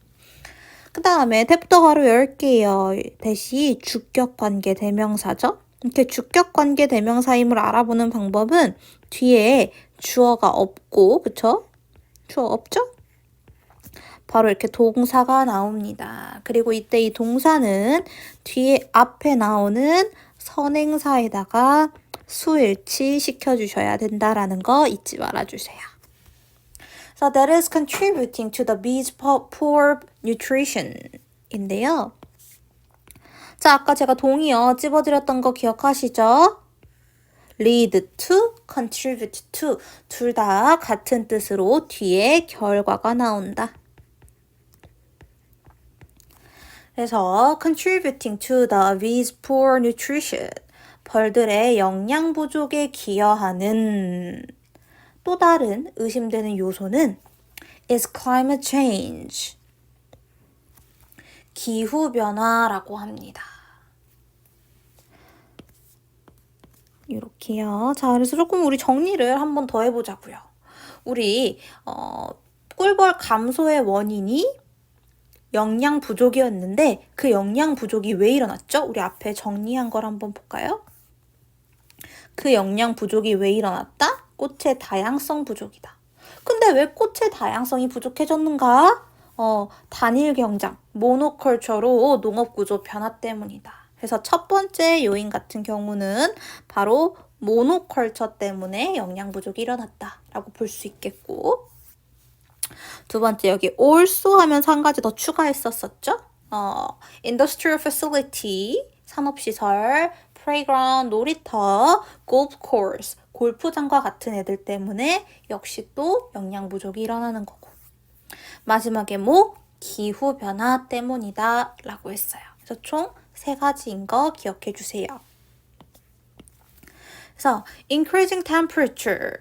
그 다음에 탭부터 바로 열게요. 대시 주격 관계 대명사죠? 이렇게 주격관계 대명사임을 알아보는 방법은 뒤에 주어가 없고, 그쵸? 주어 없죠? 바로 이렇게 동사가 나옵니다. 그리고 이때 이 동사는 뒤에 앞에 나오는 선행사에다가 수일치 시켜주셔야 된다라는 거 잊지 말아주세요. So that is contributing to the bee's poor nutrition 인데요. 자, 아까 제가 동의어 찝어드렸던 거 기억하시죠? lead to, contribute to 둘 다 같은 뜻으로 뒤에 결과가 나온다. 그래서 contributing to the bee's poor nutrition 벌들의 영양 부족에 기여하는 또 다른 의심되는 요소는 is climate change 기후변화라고 합니다. 이렇게요. 자, 그래서 조금 우리 정리를 한번 더 해보자고요. 우리 꿀벌 감소의 원인이 영양 부족이었는데 그 영양 부족이 왜 일어났죠? 우리 앞에 정리한 걸 한번 볼까요? 그 영양 부족이 왜 일어났다? 꽃의 다양성 부족이다. 근데 왜 꽃의 다양성이 부족해졌는가? 단일 경장, 모노컬처로 농업 구조 변화 때문이다. 그래서 첫 번째 요인 같은 경우는 바로 모노컬처 때문에 영양 부족이 일어났다라고 볼 수 있겠고, 두 번째 여기 also 하면서 한 가지 더 추가했었었죠? industrial facility, 산업시설, playground, 놀이터, golf course, 골프장과 같은 애들 때문에 역시 또 영양 부족이 일어나는 거고. 마지막에 뭐? 기후변화 때문이다 라고 했어요. 그래서 총 3가지인 거 기억해 주세요. 그래서 increasing temperature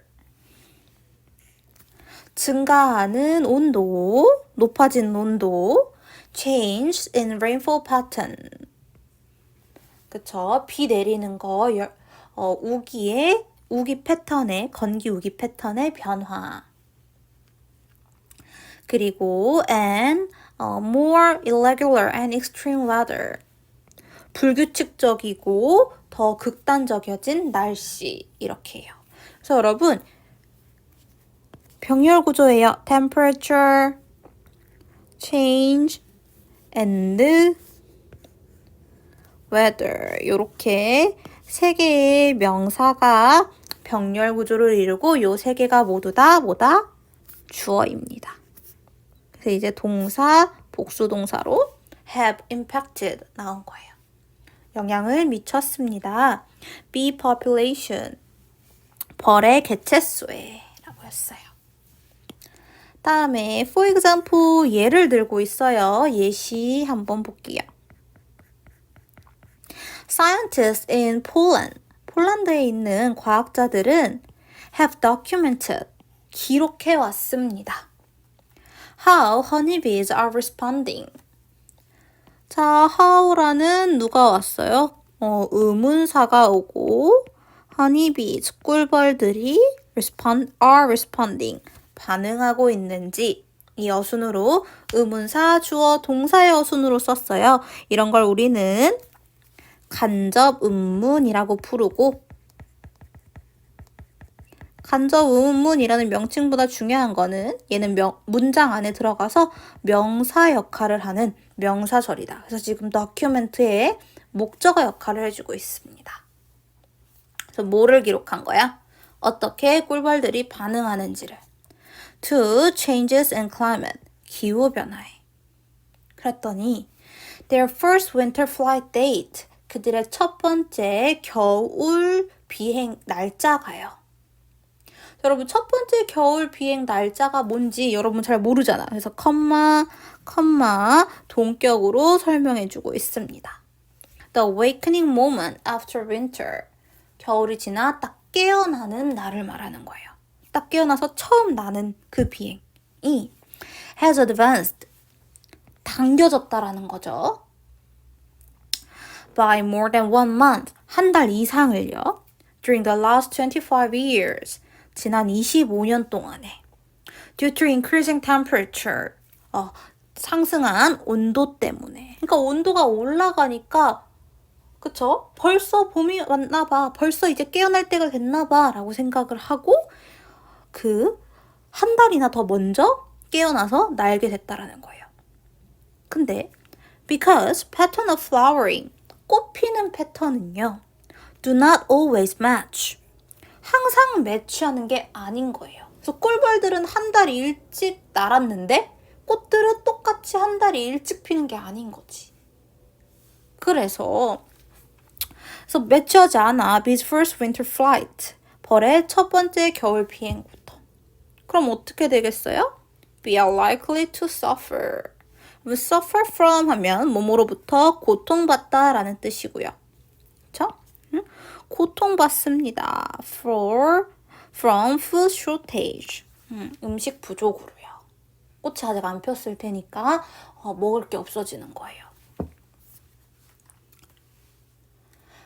증가하는 온도, 높아진 온도, change in rainfall pattern. 그쵸? 비 내리는 거, 우기 패턴의, 건기 우기 패턴의 변화. 그리고 and more irregular and extreme weather. 불규칙적이고 더 극단적이어진 날씨. 이렇게 해요. 그래서 여러분, 병렬 구조예요. temperature, change, and weather. 이렇게 3개의 명사가 병렬 구조를 이루고 요 3개가 모두 다 뭐다? 주어입니다. 그래서 이제 동사, 복수 동사로 have impacted 나온 거예요. 영향을 미쳤습니다. bee population, 벌의 개체수에 라고 했어요. 다음에 for example 예를 들고 있어요. 예시 한번 볼게요. Scientists in Poland, 폴란드에 있는 과학자들은 have documented, 기록해 왔습니다. How honeybees are responding. 자, how라는 누가 왔어요? 의문사가 오고 honeybees, 꿀벌들이 are responding, 반응하고 있는지 이 어순으로 의문사, 주어, 동사의 어순으로 썼어요. 이런 걸 우리는 간접 의문이라고 부르고 간접 의문이라는 명칭보다 중요한 거는 얘는 문장 안에 들어가서 명사 역할을 하는 명사절이다. 그래서 지금 document의 목적어 역할을 해주고 있습니다. 그래서 뭐를 기록한 거야? 어떻게 꿀벌들이 반응하는지를. To changes in climate, 기후변화에. 그랬더니 their first winter flight date, 그들의 첫 번째 겨울 비행 날짜가요. 여러분 첫 번째 겨울 비행 날짜가 뭔지 여러분 잘 모르잖아. 그래서 컴마 동격으로 설명해주고 있습니다. The awakening moment after winter, 겨울이 지나 딱 깨어나는 날을 말하는 거예요. 딱 깨어나서 처음 나는 그 비행이 has advanced, 당겨졌다라는 거죠. By more than 1 month, 한 달 이상을요. During the last 25 years, 지난 25년 동안에. Due to increasing temperature, 상승한 온도 때문에. 그러니까 온도가 올라가니까 그쵸? 벌써 봄이 왔나 봐. 벌써 이제 깨어날 때가 됐나 봐. 라고 생각을 하고 한 달이나 더 먼저 깨어나서 날게 됐다라는 거예요. 근데 because pattern of flowering, 꽃 피는 패턴은요. do not always match. 항상 매치하는 게 아닌 거예요. 그래서 꿀벌들은 한 달 일찍 날았는데 꽃들은 똑같이 한 달이 일찍 피는 게 아닌 거지. 그래서 매치하지 않아. Bee's first winter flight. 벌의 첫 번째 겨울 비행부터. 그럼 어떻게 되겠어요? We are likely to suffer. suffer from 하면 뭐뭐로부터 고통받다 라는 뜻이고요. 그쵸? 고통받습니다. from food shortage. 음식 부족으로요. 꽃이 아직 안 폈을 테니까 먹을 게 없어지는 거예요.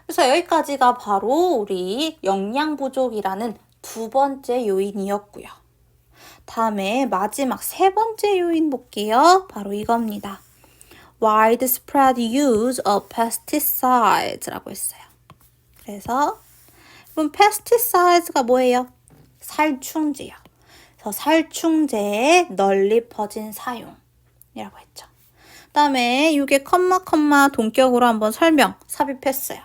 그래서 여기까지가 바로 우리 영양 부족이라는 두 번째 요인이었고요. 다음에 마지막 세 번째 요인 볼게요. 바로 이겁니다. widespread use of pesticides라고 했어요. 그래서 그럼 pesticides가 뭐예요? 살충제요. 그래서 살충제의 널리 퍼진 사용이라고 했죠. 그다음에 이게 컴마 동격으로 한번 삽입했어요.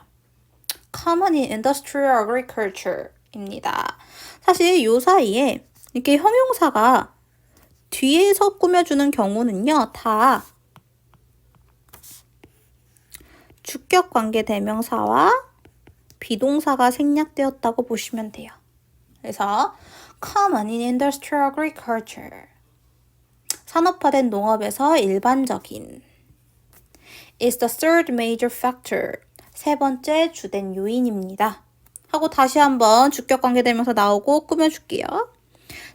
common in industrial agriculture입니다. 사실 요 사이에 이렇게 형용사가 뒤에서 꾸며주는 경우는요, 다 주격 관계 대명사와 비동사가 생략되었다고 보시면 돼요. 그래서 common in industrial agriculture. 산업화된 농업에서 일반적인. is the third major factor. 세 번째 주된 요인입니다. 하고 다시 한번 주격 관계 대명사 나오고 꾸며줄게요.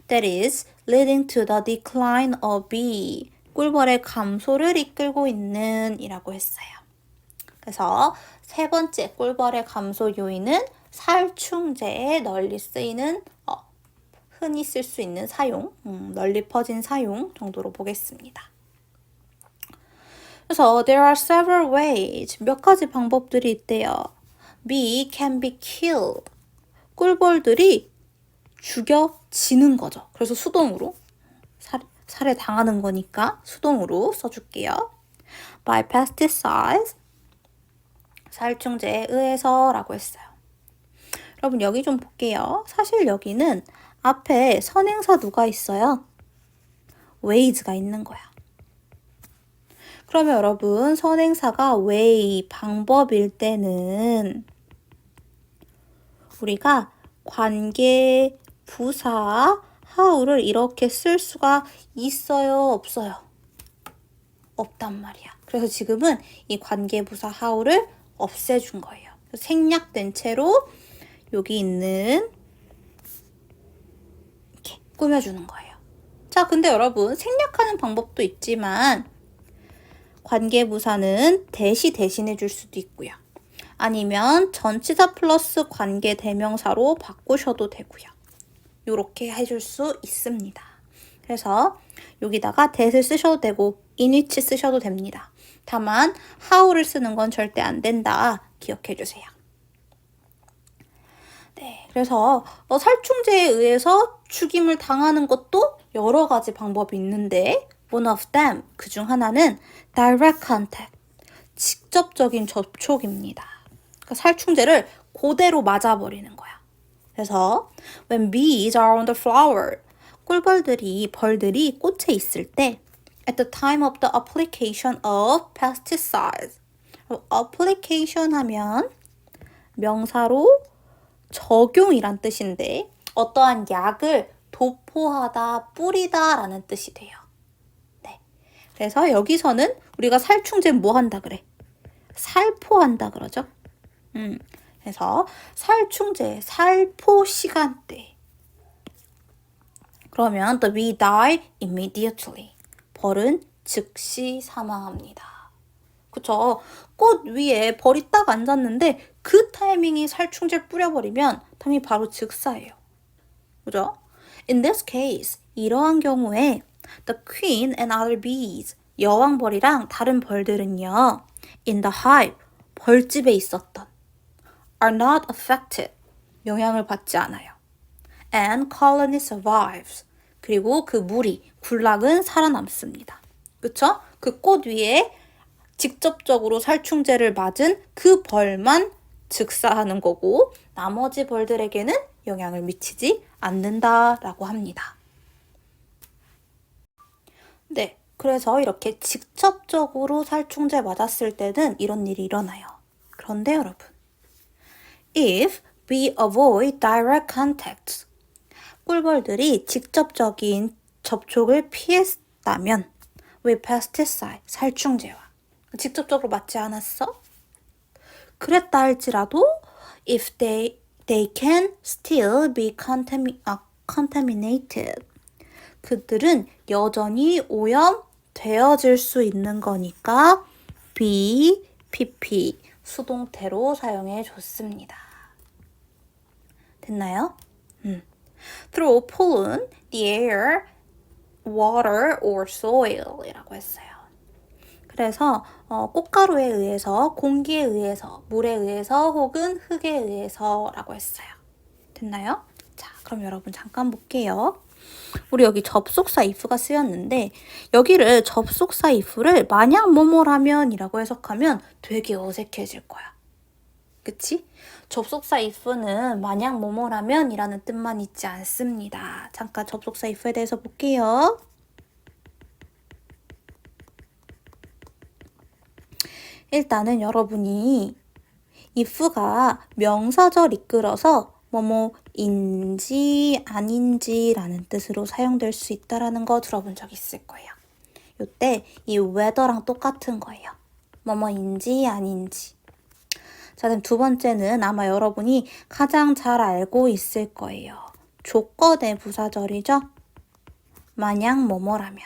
That is leading to the decline of bee. 꿀벌의 감소를 이끌고 있는 이라고 했어요. 그래서 세 번째 꿀벌의 감소 요인은 살충제에 널리 쓰이는 흔히 쓸 수 있는 사용, 널리 퍼진 사용 정도로 보겠습니다. 그래서 there are several ways, 몇 가지 방법들이 있대요. bee can be killed. 꿀벌들이 죽여지는 거죠. 그래서 수동으로 살해당하는 거니까 수동으로 써줄게요. by pesticides. 살충제에 의해서 라고 했어요. 여러분 여기 좀 볼게요. 사실 여기는 앞에 선행사 누가 있어요? ways가 있는 거야. 그러면 여러분 선행사가 way, 방법일 때는 우리가 관계, 부사, how를 이렇게 쓸 수가 있어요? 없어요? 없단 말이야. 그래서 지금은 이 관계, 부사, how를 없애준 거예요. 생략된 채로 여기 있는 이렇게 꾸며주는 거예요. 자, 근데 여러분 생략하는 방법도 있지만 관계부사는 대신해 줄 수도 있고요. 아니면 전치사 플러스 관계 대명사로 바꾸셔도 되고요. 이렇게 해줄 수 있습니다. 그래서 여기다가 that을 쓰셔도 되고 in which 쓰셔도 됩니다. 다만 how를 쓰는 건 절대 안 된다. 기억해 주세요. 네, 그래서 살충제에 의해서 죽임을 당하는 것도 여러 가지 방법이 있는데 one of them, 그중 하나는 direct contact, 직접적인 접촉입니다. 그러니까 살충제를 그대로 맞아버리는 거야. 그래서 when bees are on the flower, 꿀벌들이, 벌들이 꽃에 있을 때 at the time of the application of pesticides. application 하면 명사로 적용이란 뜻인데 어떠한 약을 도포하다, 뿌리다 라는 뜻이 돼요. 네. 그래서 여기서는 우리가 살충제 뭐 한다 그래? 살포한다 그러죠? 그래서 살충제, 살포 시간대. 그러면 the bee die immediately. 벌은 즉시 사망합니다. 그쵸? 꽃 위에 벌이 딱 앉았는데 그 타이밍이 살충제를 뿌려버리면 당연히 바로 즉사예요. 그죠? In this case, 이러한 경우에 the queen and other bees, 여왕벌이랑 다른 벌들은요, in the hive, 벌집에 있었던 are not affected. 영향을 받지 않아요. And colony survives. 그리고 그 무리, 군락은 살아남습니다. 그쵸? 그 꽃 위에 직접적으로 살충제를 맞은 그 벌만 즉사하는 거고 나머지 벌들에게는 영향을 미치지 않는다라고 합니다. 네, 그래서 이렇게 직접적으로 살충제 맞았을 때는 이런 일이 일어나요. 그런데 여러분, if we avoid direct contacts, 꿀벌들이 직접적인 접촉을 피했다면 with pesticide, 살충제와 직접적으로 맞지 않았어? 그랬다 할지라도 if they can still be contaminated. 그들은 여전히 오염되어질 수 있는 거니까 be, pp, 수동태로 사용해 줬습니다. 됐나요? Through pollen, the air, water or soil 이라고 했어요. 그래서 꽃가루에 의해서, 공기에 의해서, 물에 의해서 혹은 흙에 의해서 라고 했어요. 됐나요? 자, 그럼 여러분 잠깐 볼게요. 우리 여기 접속사 if가 쓰였는데 여기를 접속사 if를 만약 뭐뭐라면 이라고 해석하면 되게 어색해질 거야. 그치? 접속사 if는 만약 뭐뭐라면 이라는 뜻만 있지 않습니다. 잠깐 접속사 if에 대해서 볼게요. 일단은 여러분이 if가 명사절 이끌어서 뭐뭐인지 아닌지라는 뜻으로 사용될 수 있다라는 거 들어본 적 있을 거예요. 이때 이 whether랑 똑같은 거예요. 뭐뭐인지 아닌지. 자, 그럼 두 번째는 아마 여러분이 가장 잘 알고 있을 거예요. 조건의 부사절이죠. 만약 뭐뭐라면.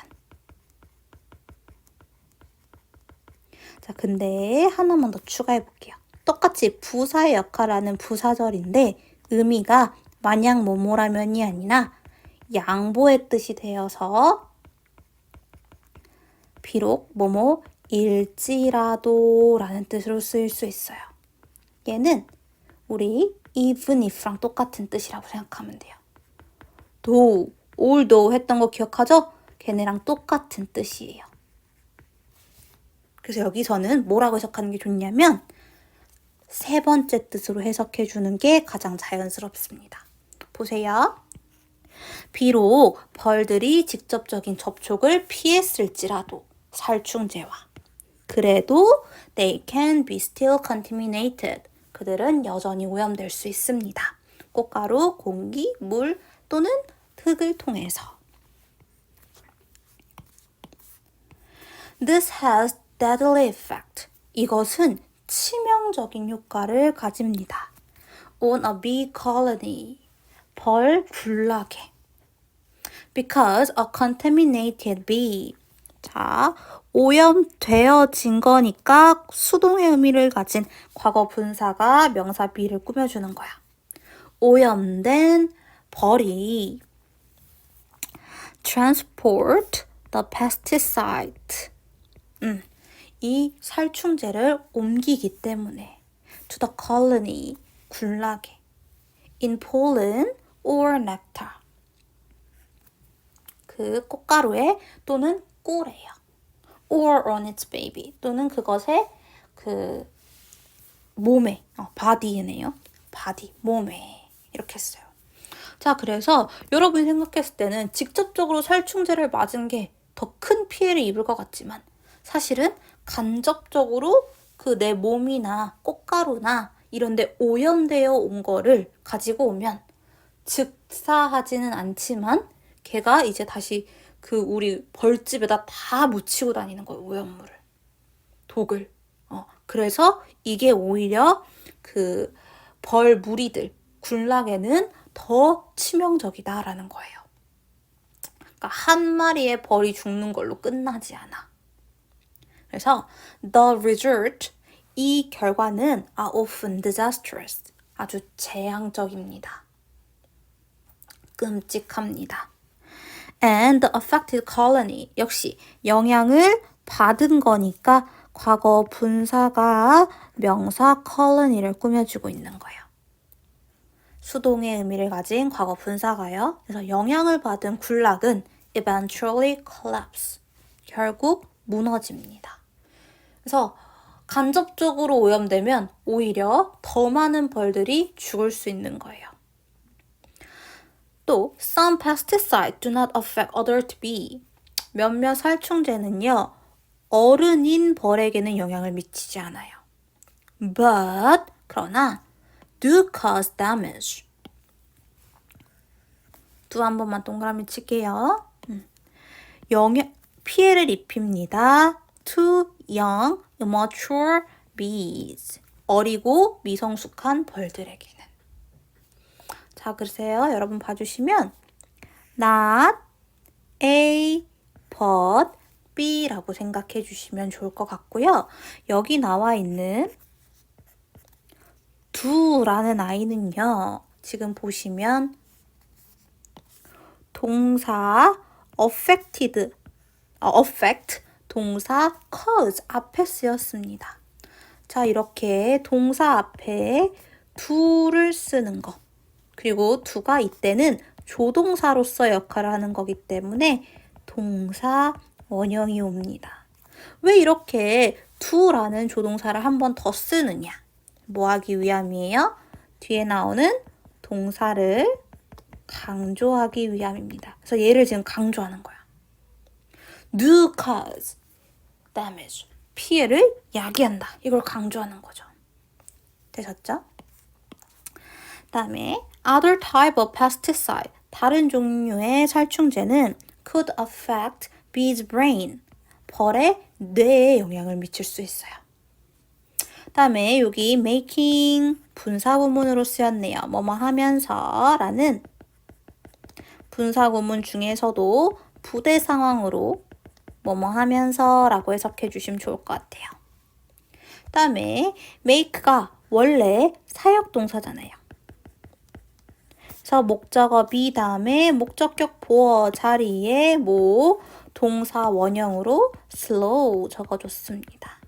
자, 근데 하나만 더 추가해 볼게요. 똑같이 부사의 역할하는 부사절인데 의미가 만약 뭐뭐라면이 아니라 양보의 뜻이 되어서 비록 뭐뭐일지라도 라는 뜻으로 쓰일 수 있어요. 얘는 우리 even if랑 똑같은 뜻이라고 생각하면 돼요. though, although 했던 거 기억하죠? 걔네랑 똑같은 뜻이에요. 그래서 여기서는 뭐라고 해석하는 게 좋냐면 세 번째 뜻으로 해석해 주는 게 가장 자연스럽습니다. 보세요. 비록 벌들이 직접적인 접촉을 피했을지라도 살충제와 그래도 they can be still contaminated. 그들은 여전히 오염될 수 있습니다. 꽃가루, 공기, 물 또는 흙을 통해서. This has deadly effect. 이것은 치명적인 효과를 가집니다. On a bee colony. 벌 군락에. Because a contaminated bee. 자, 오염되어진 거니까 수동의 의미를 가진 과거 분사가 명사 be를 꾸며주는 거야. 오염된 벌이 transport the pesticide. 이 살충제를 옮기기 때문에 to the colony, 군락에 in pollen or nectar. 그 꽃가루에 또는 꿀에요. or on its baby 또는 그것의 그 몸에 body네요. body, 몸에 이렇게 써요. 자, 그래서 여러분이 생각했을 때는 직접적으로 살충제를 맞은 게 더 큰 피해를 입을 것 같지만 사실은 간접적으로 그 내 몸이나 꽃가루나 이런 데 오염되어 온 거를 가지고 오면 즉사하지는 않지만 걔가 이제 다시 그 우리 벌집에다 다 묻히고 다니는 거예요. 오염물을. 독을. 그래서 이게 오히려 그 벌 무리들, 군락에는 더 치명적이다라는 거예요. 그러니까 한 마리의 벌이 죽는 걸로 끝나지 않아. 그래서 the result, 이 결과는 are often disastrous, 아주 재앙적입니다. 끔찍합니다. And the affected colony, 역시 영향을 받은 거니까 과거 분사가 명사 colony를 꾸며주고 있는 거예요. 수동의 의미를 가진 과거 분사가요. 그래서 영향을 받은 군락은 eventually collapse. 결국 무너집니다. 그래서 간접적으로 오염되면 오히려 더 많은 벌들이 죽을 수 있는 거예요. 또 some pesticides do not affect other to be. 몇몇 살충제는요. 어른인 벌에게는 영향을 미치지 않아요. But 그러나 do cause damage. do 한 번만 동그라미 칠게요. 피해를 입힙니다. to young, immature bees. 어리고 미성숙한 벌들에게는. 자, 그러세요. 여러분 봐주시면 not A, but B라고 생각해 주시면 좋을 것 같고요. 여기 나와 있는 do라는 아이는요. 지금 보시면 동사 affect 동사 cause 앞에 쓰였습니다. 자, 이렇게 동사 앞에 do를 쓰는 거. 그리고 do가 이때는 조동사로서 역할을 하는 거기 때문에 동사 원형이 옵니다. 왜 이렇게 do라는 조동사를 한 번 더 쓰느냐? 뭐 하기 위함이에요? 뒤에 나오는 동사를 강조하기 위함입니다. 그래서 얘를 지금 강조하는 거야. do cause damage. 피해를 야기한다. 이걸 강조하는 거죠. 되셨죠? 다음에 other type of pesticide. 다른 종류의 살충제는 could affect bees' brain. 벌의 뇌에 영향을 미칠 수 있어요. 다음에 여기 making 분사구문으로 쓰였네요. 뭐뭐 하면서 라는 분사구문 중에서도 부대 상황으로 뭐뭐 하면서 라고 해석해 주시면 좋을 것 같아요. 다음에 make가 원래 사역동사잖아요. 그래서 목적어 be 다음에 목적격 보어 자리에 뭐 동사 원형으로 slow 적어줬습니다.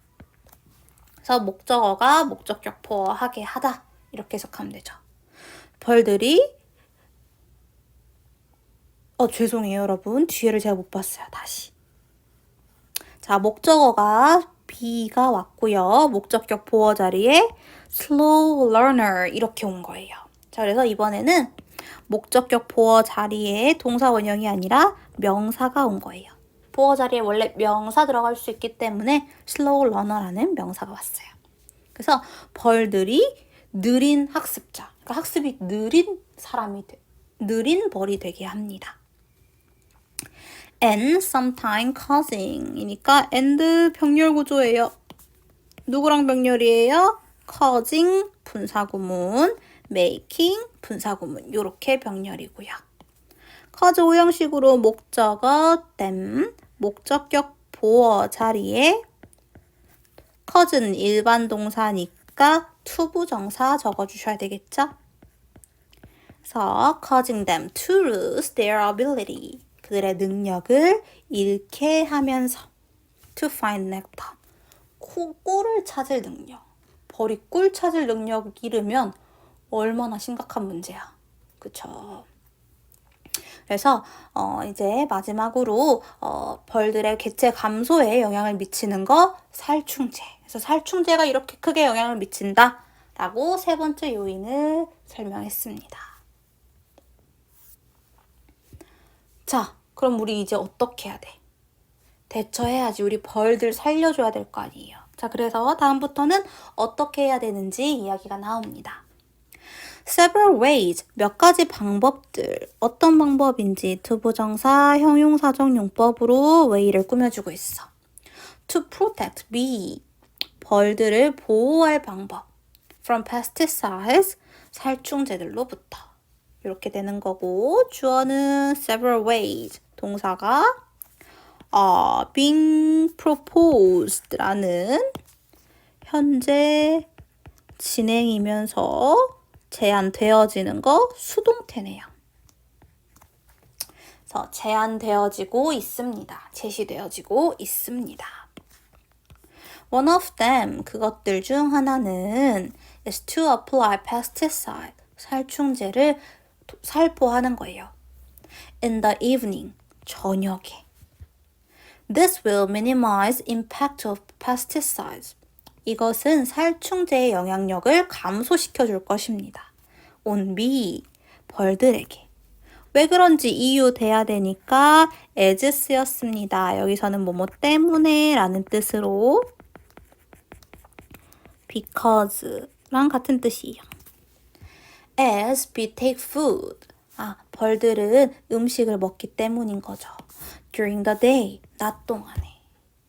그래서 목적어가 목적격 보어 하게 하다 이렇게 해석하면 되죠. 벌들이 죄송해요 여러분. 뒤에를 제가 못 봤어요. 다시. 자, 목적어가 be가 왔고요. 목적격 보어 자리에 slow learner 이렇게 온 거예요. 자, 그래서 이번에는 목적격 보어 자리에 동사 원형이 아니라 명사가 온 거예요. 보어 자리에 원래 명사 들어갈 수 있기 때문에 slow learner라는 명사가 왔어요. 그래서 벌들이 느린 학습자, 그러니까 학습이 느린 느린 벌이 되게 합니다. and sometime causing 이니까 and 병렬 구조예요. 누구랑 병렬이에요? causing 분사구문, making 분사구문 이렇게 병렬이고요. cause 오형식으로 목적어 them, 목적격 보어 자리에 cause는 일반 동사니까 투부정사 적어주셔야 되겠죠? 그래서 causing them to lose their ability 그들의 능력을 잃게 하면서 to find nectar 꿀을 찾을 능력 벌이 꿀 찾을 능력을 잃으면 얼마나 심각한 문제야. 그쵸? 그래서 이제 마지막으로 벌들의 개체 감소에 영향을 미치는 거 살충제. 그래서 살충제가 이렇게 크게 영향을 미친다 라고 세 번째 요인을 설명했습니다. 자, 그럼 우리 이제 어떻게 해야 돼? 대처해야지. 우리 벌들 살려줘야 될 거 아니에요. 자, 그래서 다음부터는 어떻게 해야 되는지 이야기가 나옵니다. several ways, 몇 가지 방법들, 어떤 방법인지 투부정사, 형용사적 용법으로 way를 꾸며주고 있어. to protect bee, 벌들을 보호할 방법. from pesticides, 살충제들로부터. 이렇게 되는 거고 주어는 several ways, 동사가 being proposed라는 현재 진행이면서 제안되어지는 거 수동태네요. 그래서 제안되어지고 있습니다. 제시되어지고 있습니다. One of them, 그것들 중 하나는 is to apply pesticide, 살충제를 살포하는 거예요. In the evening, 저녁에. This will minimize impact of pesticides. 이것은 살충제의 영향력을 감소시켜 줄 것입니다. On bee, 벌들에게. 왜 그런지 이유 돼야 되니까 as 쓰였습니다. 여기서는 뭐뭐 때문에 라는 뜻으로 because랑 같은 뜻이에요. As bee take food. 벌들은 음식을 먹기 때문인 거죠. During the day, 낮 동안에.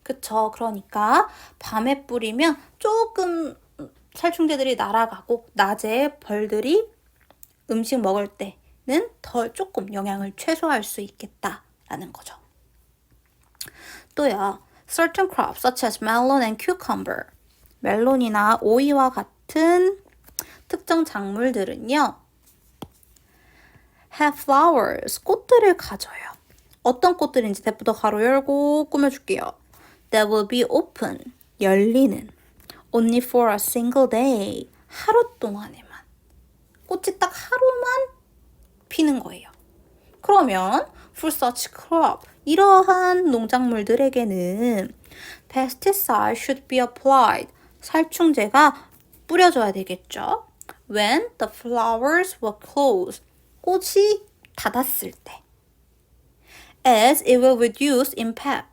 그쵸? 그러니까 밤에 뿌리면 조금 살충제들이 날아가고 낮에 벌들이 음식 먹을 때는 조금 영향을 최소화할 수 있겠다라는 거죠. 또요. Certain crops such as melon and cucumber. 멜론이나 오이와 같은 특정 작물들은요. have flowers. 꽃들을 가져요. 어떤 꽃들인지 대부터 가로 열고 꾸며줄게요. That will be open. 열리는. Only for a single day. 하루 동안에만. 꽃이 딱 하루만 피는 거예요. 그러면 for such crop, 이러한 농작물들에게는 pesticide should be applied. 살충제가 뿌려줘야 되겠죠. When the flowers were closed. 꽃이 닫았을 때. As it will reduce impact.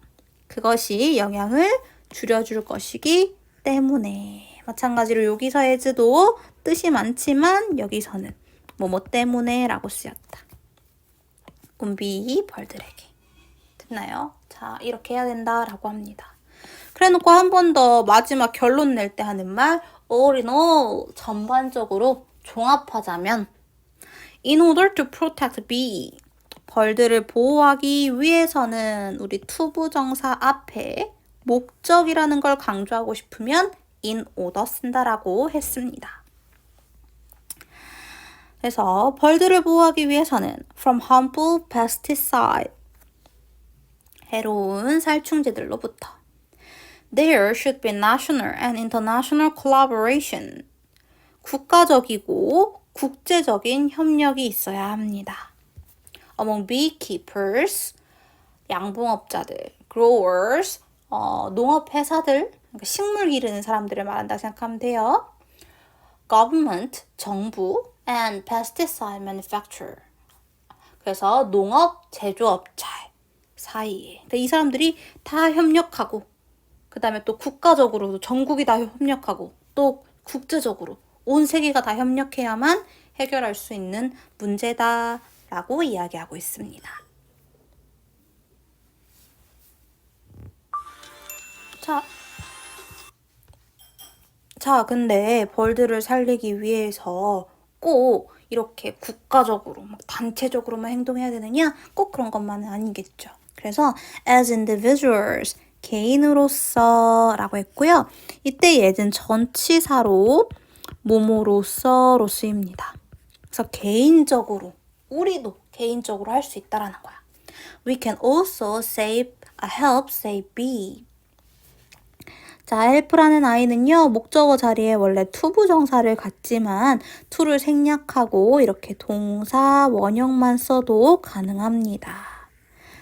그것이 영향을 줄여줄 것이기 때문에. 마찬가지로 여기서 as도 뜻이 많지만 여기서는 뭐뭐 때문에 라고 쓰였다. 운비 벌들에게. 됐나요? 자, 이렇게 해야 된다라고 합니다. 그래놓고 한 번 더 마지막 결론 낼 때 하는 말 all in all 전반적으로 종합하자면 in order to protect bee 벌들을 보호하기 위해서는 우리 투부정사 앞에 목적이라는 걸 강조하고 싶으면 in order 쓴다라고 했습니다. 그래서 벌들을 보호하기 위해서는 from harmful pesticide 해로운 살충제들로부터 there should be national and international collaboration 국가적이고 국제적인 협력이 있어야 합니다. Among beekeepers 양봉업자들, growers 농업회사들 그러니까 식물 기르는 사람들을 말한다 생각하면 돼요. government 정부 and pesticide manufacturer 그래서 농업 제조업체 사이에 그러니까 이 사람들이 다 협력하고 그 다음에 또 국가적으로도 전국이 다 협력하고 또 국제적으로 온 세계가 다 협력해야만 해결할 수 있는 문제다라고 이야기하고 있습니다. 자, 근데 벌들을 살리기 위해서 꼭 이렇게 국가적으로, 단체적으로만 행동해야 되느냐? 꼭 그런 것만은 아니겠죠. 그래서 as individuals, 개인으로서 라고 했고요. 이때 as는 전치사로 뭐뭐로서로 쓰입니다. 그래서 개인적으로, 우리도 개인적으로 할 수 있다라는 거야. We can also help save bee. 자, help라는 아이는요, 목적어 자리에 원래 투부정사를 갖지만 to를 생략하고 이렇게 동사 원형만 써도 가능합니다.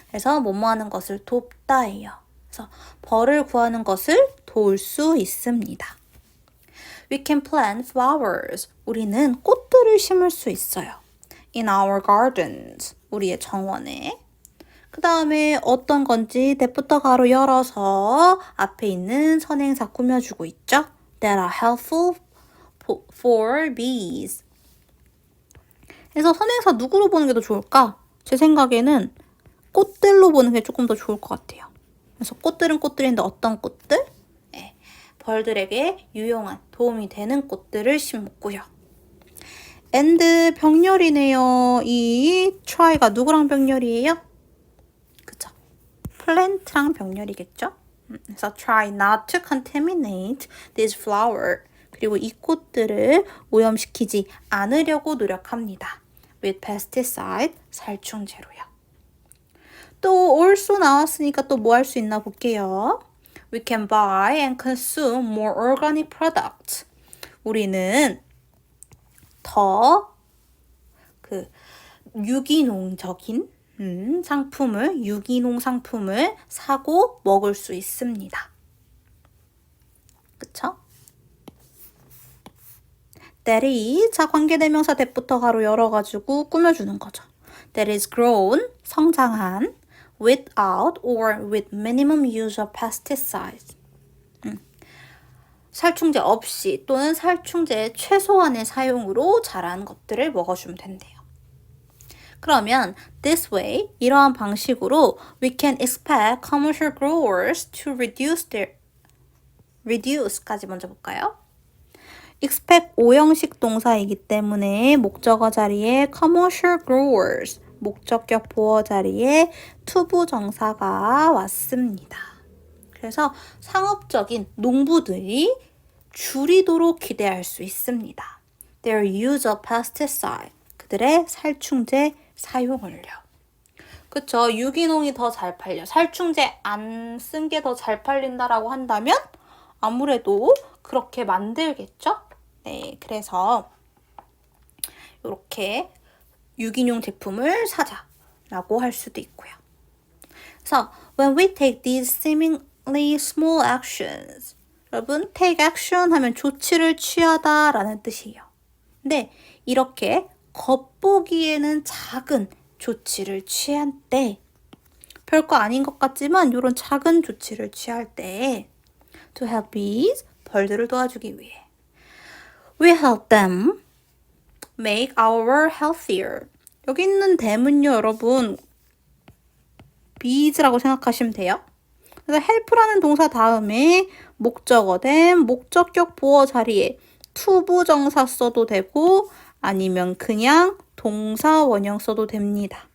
그래서 뭐뭐 하는 것을 돕다예요. 그래서 벌을 구하는 것을 도울 수 있습니다. We can plant flowers. 우리는 꽃들을 심을 수 있어요. In our gardens. 우리의 정원에. 그 다음에 어떤 건지 대부터 가로 열어서 앞에 있는 선행사 꾸며주고 있죠. That are helpful for bees. 그래서 선행사 누구로 보는 게 더 좋을까? 제 생각에는 꽃들로 보는 게 조금 더 좋을 것 같아요. 그래서 꽃들은 꽃들인데 어떤 꽃들? 네, 벌들에게 유용한 도움이 되는 꽃들을 심고요. and 병렬이네요. 이 try가 누구랑 병렬이에요? 그쵸? plant랑 병렬이겠죠? 그래서 try not to contaminate this flower. 그리고 이 꽃들을 오염시키지 않으려고 노력합니다. with pesticide, 살충제로요. 또 also 나왔으니까 또 뭐 할 수 있나 볼게요. We can buy and consume more organic products. 우리는 더 유기농적인 유기농 상품을 사고 먹을 수 있습니다. 그쵸? That is, 자 관계대명사 that부터 가로 열어가지고 꾸며주는 거죠. That is grown, 성장한, without or with minimum use of pesticides. 살충제 없이 또는 살충제 최소한의 사용으로 자란 것들을 먹어주면 된대요. 그러면 this way, 이러한 방식으로 we can expect commercial growers to reduce까지 먼저 볼까요? expect 오형식 동사이기 때문에 목적어 자리에 commercial growers, 목적격 보어 자리에 투부정사가 왔습니다. 그래서 상업적인 농부들이 줄이도록 기대할 수 있습니다. Their use of pesticide, 그들의 살충제 사용을요. 그쵸? 유기농이 더 잘 팔려. 살충제 안 쓴 게 더 잘 팔린다라고 한다면 아무래도 그렇게 만들겠죠? 네, 그래서 이렇게 유기농 제품을 사자라고 할 수도 있고요. 그래서 when we take these seemingly small actions, 여러분 take action 하면 조치를 취하다 라는 뜻이에요. 근데 이렇게 겉보기에는 작은 조치를 취한 때 별거 아닌 것 같지만 이런 작은 조치를 취할 때 to help bees, 벌들을 도와주기 위해 we help them make our world healthier. 여기 있는 them은요, 여러분 bees라고 생각하시면 돼요. 그래서 help라는 동사 다음에 목적어 them, 목적격 보어 자리에 투부정사 써도 되고 아니면 그냥 동사 원형 써도 됩니다.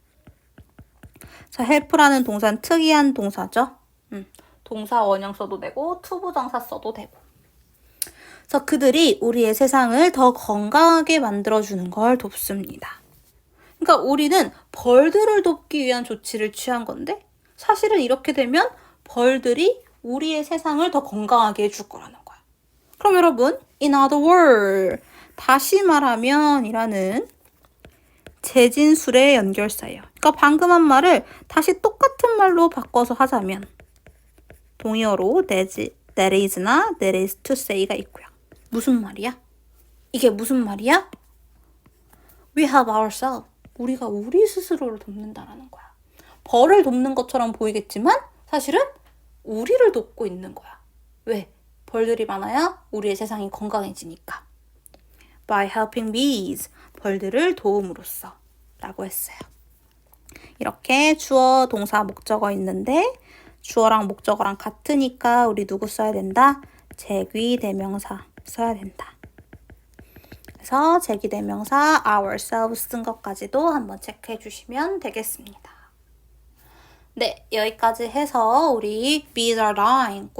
자, help라는 동사는 특이한 동사죠. 동사 원형 써도 되고 투부정사 써도 되고. 그래서 그들이 우리의 세상을 더 건강하게 만들어주는 걸 돕습니다. 그러니까 우리는 벌들을 돕기 위한 조치를 취한 건데 사실은 이렇게 되면 벌들이 우리의 세상을 더 건강하게 해줄 거라는 거야. 그럼 여러분, in other words, 다시 말하면 이라는 재진술의 연결사예요. 그러니까 방금 한 말을 다시 똑같은 말로 바꿔서 하자면 동의어로 that is나 that is to say가 있고요. 무슨 말이야? 이게 무슨 말이야? We help ourselves. 우리가 우리 스스로를 돕는다라는 거야. 벌을 돕는 것처럼 보이겠지만 사실은 우리를 돕고 있는 거야. 왜? 벌들이 많아야 우리의 세상이 건강해지니까. By helping bees. 벌들을 도움으로써 라고 했어요. 이렇게 주어, 동사, 목적어 있는데 주어랑 목적어랑 같으니까 우리 누구 써야 된다? 제귀대명사 써야 된다. 그래서 제귀대명사 ourselves 쓴 것까지도 한번 체크해 주시면 되겠습니다. 네, 여기까지 해서 우리 bees are dying,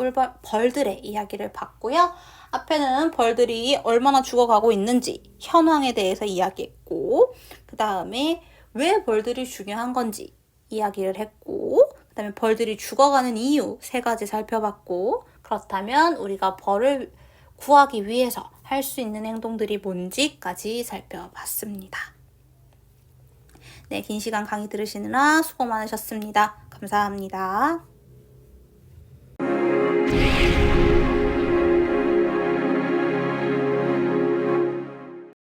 벌들의 이야기를 봤고요. 앞에는 벌들이 얼마나 죽어가고 있는지 현황에 대해서 이야기했고 그 다음에 왜 벌들이 중요한 건지 이야기를 했고 그 다음에 벌들이 죽어가는 이유 3가지 살펴봤고 그렇다면 우리가 벌을 구하기 위해서 할 수 있는 행동들이 뭔지까지 살펴봤습니다. 네, 긴 시간 강의 들으시느라 수고 많으셨습니다. 감사합니다.